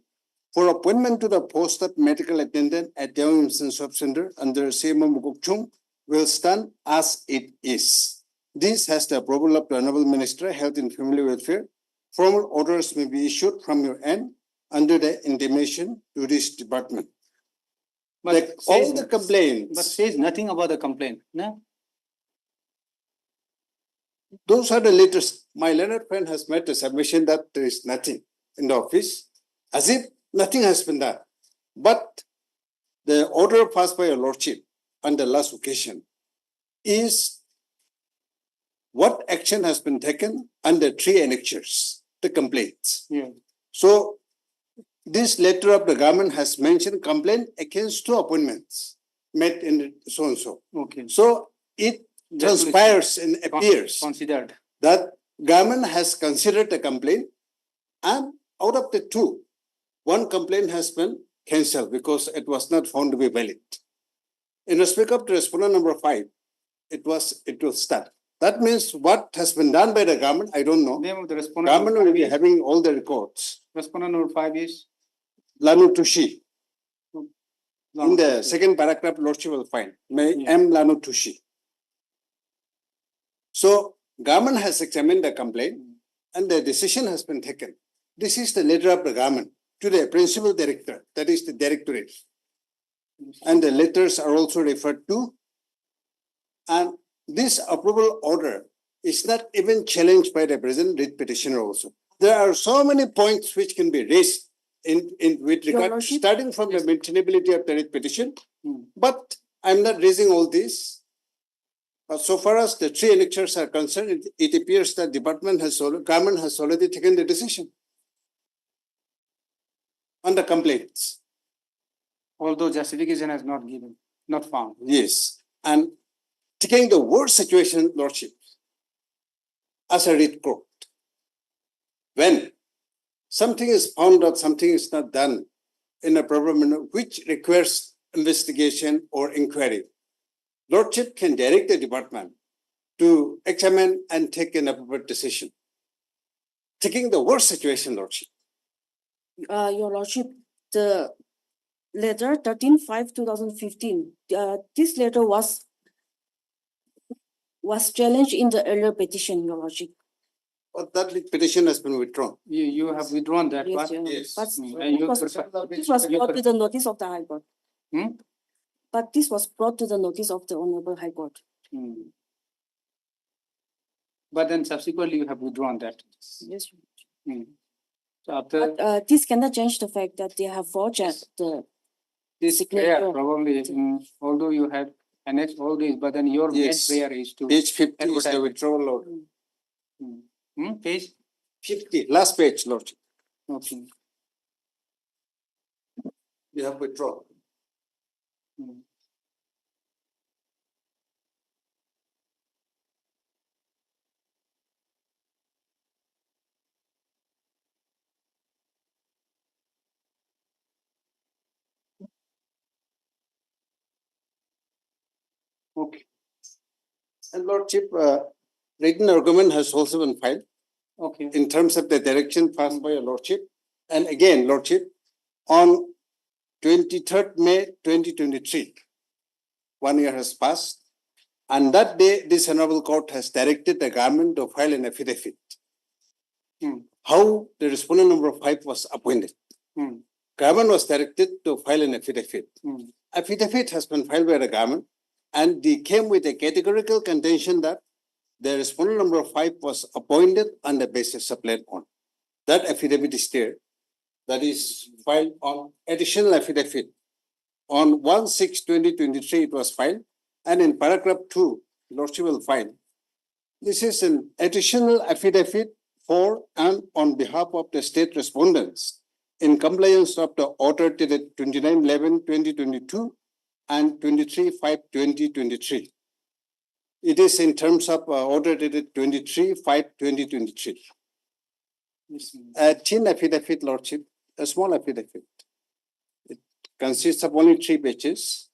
for appointment to the post of medical attendant at Yongimsen Shop Center under CMO Mukokchung will stand as it is. This has the approval of the Honorable Minister, Health and Family Welfare. Formal orders may be issued from your end under the intimation to this department. But all the complaints. But says nothing about the complaint, no? Those are the letters. My learned friend has made a submission that there is nothing in the office, as if nothing has been done. But the order passed by your Lordship on the last occasion is what action has been taken under 3 annexures, the complaints. Yeah. So this letter of the government has mentioned complaint against 2 appointments made in so and so. Okay. So it transpires and appears considered that government has considered the complaint, and out of the 2, 1 complaint has been cancelled because it was not found to be valid. In respect of the respondent number 5, it will start. That means what has been done by the government, I don't know. name of the respondent. Government will be having all the records. Respondent number 5 is Lanutushi. In the second paragraph, Lordship will find M. Lanutushi. So government has examined the complaint and the decision has been taken. This is the letter of the government to the Principal Director, that is the Directorate. And the letters are also referred to. And this approval order is not even challenged by the present writ petitioner also. There are so many points which can be raised with regard, starting from the maintainability of the writ petition. But I'm not raising all this. So far as the 3 annexures are concerned, it appears that government has already taken the decision on the complaints. Although justification has not given, not found. Yes, and taking the worst situation, Lordship, as a writ court, when something is found out, something is not done in a proper manner, which requires investigation or inquiry, Lordship can direct the department to examine and take an appropriate decision. Taking the worst situation, Lordship. Your Lordship, the letter 13/5/2015, this letter was challenged in the earlier petition, Your Lordship. But that petition has been withdrawn. You have withdrawn that Yes, one? Your Honor. Yes. But And you this was brought to the notice of the High Court. Hmm? But this was brought to the notice of the Honorable High Court. Hmm. But then subsequently you have withdrawn that. Yes. Hmm. So after But this cannot change the fact that they have forged the this prayer, signature. probably, although you have annexed all this, but then your main Yes. prayer is to. Page 50 is the advertise. withdrawal order. Page, 50, last page, Lordship. okay. You have withdrawn. Hmm. Okay, And Lordship, written argument has also been filed okay. in terms of the direction passed by your Lordship. And again, Lordship, on 23rd May 2023, 1 year has passed. And that day, this Honorable Court has directed the government to file an affidavit. How the respondent number 5 was appointed. Government was directed to file an affidavit. Affidavit has been filed by the government, and they came with a categorical contention that the respondent number 5 was appointed on the basis of laid on. That affidavit is there. That is filed on additional affidavit. On 1/6/2023, it was filed, and in paragraph 2, Lordship will find this is an additional affidavit for and on behalf of the state respondents in compliance of the order dated 29/11/2022 and 23/5/2023. It is in terms of order dated 23/5/2023. A thin affidavit, Lordship, a small affidavit. It consists of only 3 pages.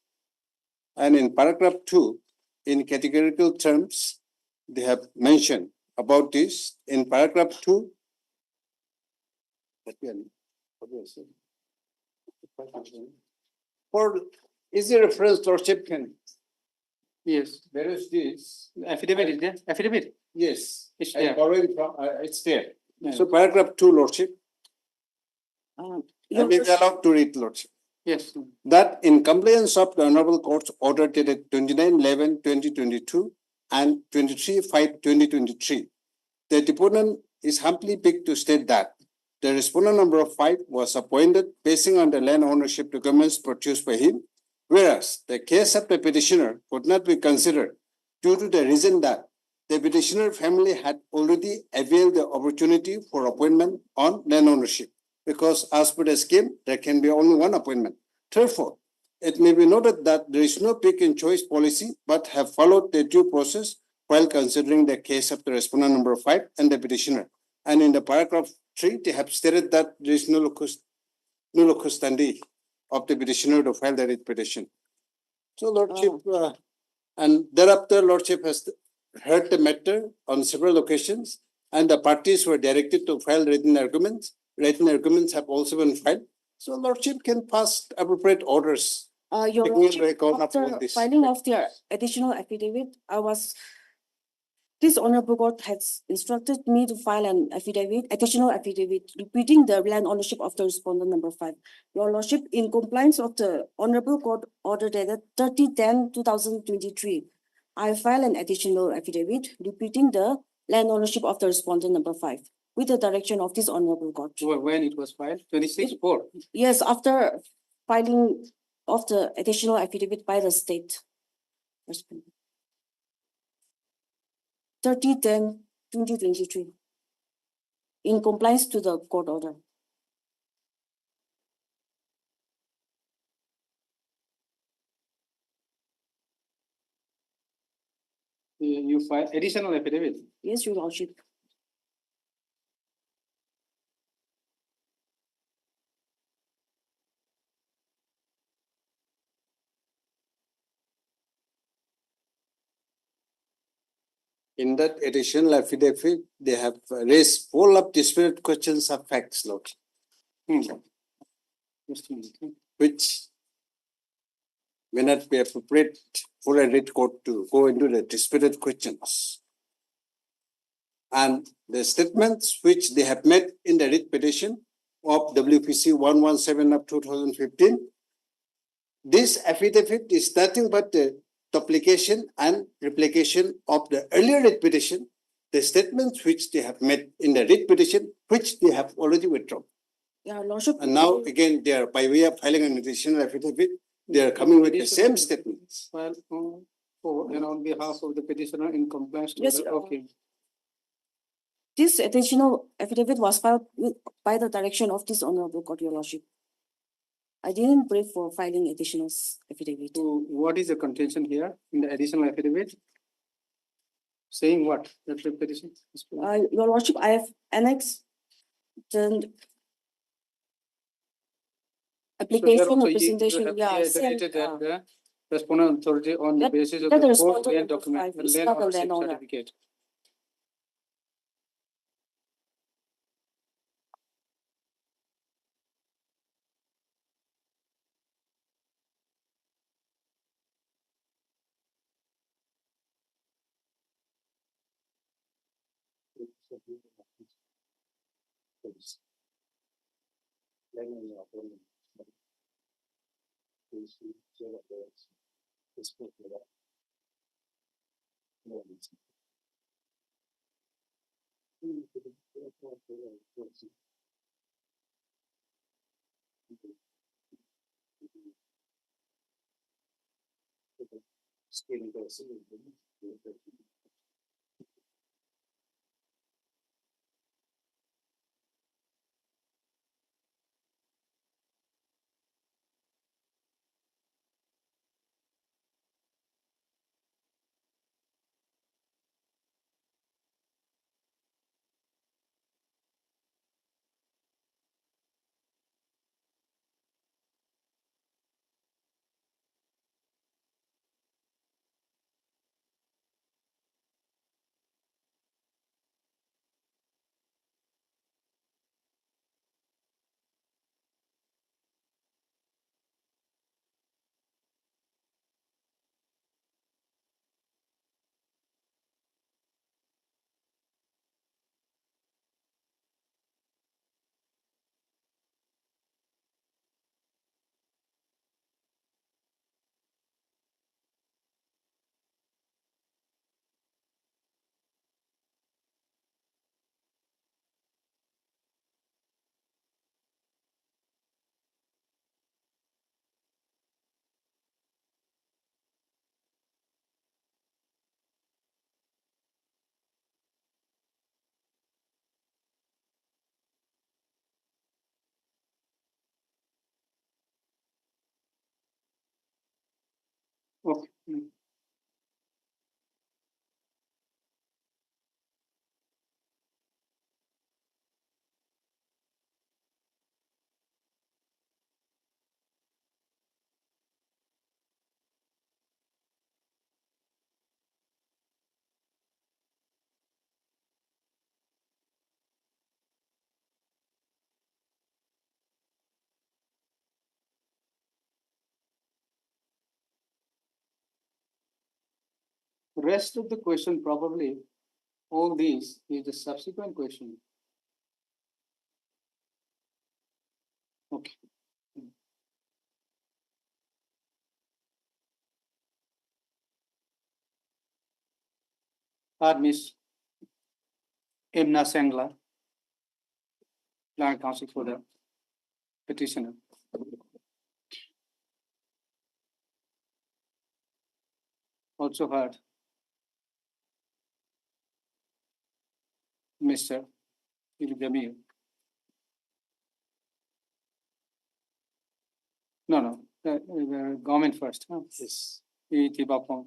And in paragraph 2, in categorical terms, they have mentioned about this in paragraph 2. For easy reference, Lordship can. Yes. There is this. Affidavit is there? Affidavit? Yes. It's I'm there. borrowing from, it's there. Yeah. So paragraph 2, Lordship, I Your may be allowed to read, Lordship. Yes. That in compliance of the Honorable Court's order dated 29/11/2022 and 23/5/2023, the deponent is humbly begged to state that the respondent number 5 was appointed basing on the land ownership documents produced by him, whereas the case of the petitioner could not be considered due to the reason that the petitioner family had already availed the opportunity for appointment on land ownership, because as per the scheme, there can be only one appointment. Therefore, it may be noted that there is no pick and choice policy, but have followed the due process while considering the case of the respondent number 5 and the petitioner. And in the paragraph 3, they have stated that there is no locus standi of the petitioner to file the writ petition. So Lordship, and thereafter Lordship has heard the matter on several occasions, and the parties were directed to file written arguments. Written arguments have also been filed. So Lordship can pass appropriate orders. Your taking into Lordship, account of all after this. filing of the additional affidavit, this Honorable Court has instructed me to file an additional affidavit, repeating the land ownership of the respondent number 5. Your Lordship, in compliance of the Honorable Court order dated 30/10/2023, I file an additional affidavit, repeating the land ownership of the respondent number 5, with the direction of this Honorable Court. When it was filed? 26/4. Yes, after filing of the additional affidavit by the state. 30/10/2023, in compliance to the court order. You file additional affidavit. Yes, Your Lordship. In that additional affidavit, they have raised full of disparate questions of facts, Lord. Which may not be appropriate for a writ court to go into the disparate questions. and the statements which they have made in the writ petition of WPC 117 of 2015. This affidavit is nothing but the duplication and replication of the earlier writ petition, the statements which they have made in the writ petition, which they have already withdrawn. Your Lordship. And now again, they are by way of filing an additional affidavit, they are coming with the same statements. File for and on behalf of the petitioner in compliance. to Yes, the- Okay. This additional affidavit was filed by the direction of this honorable court, Your Lordship. I didn't brief for filing additional affidavit. So what is the contention here in the additional affidavit? Saying what? That the petition? Your Lordship, I have annexed the application So or you presentation, have yeah. stated that the respondent authority on the That- basis of that the the court respondent land number document, five is land not a ownership landowner. certificate. Okay. Rest of the question probably, all these is the subsequent question. Okay. Miss Emna Sengla, land counsel for the petitioner. Also heard Mr. Jamil. No, the government first. Huh? Yes. Tibapong,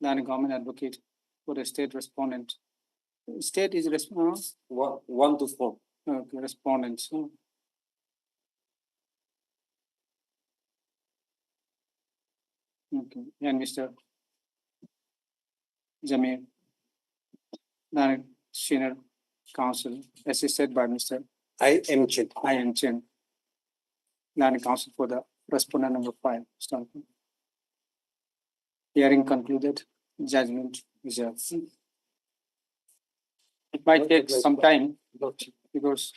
land government advocate for the state respondent. State is response. 1 to 4. Okay, respondents. Huh? Okay, and Mr. Jamil, land senior counsel, assisted by Mr. I am Chin. I am Chen. Land counsel for the respondent number 5. Start. Hearing concluded, judgment reserved. might take some time because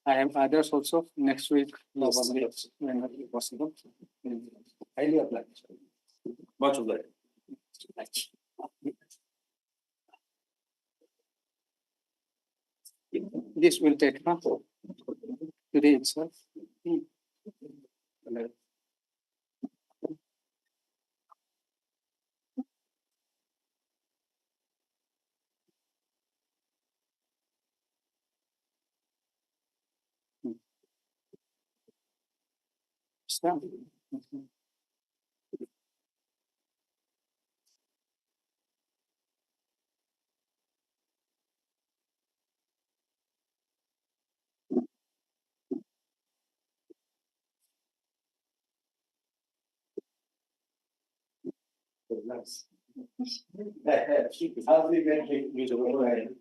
I have others also next week, probably when it be possible. Highly obliged. Much obliged. This will take today itself. Stamp. Nice. How we get it.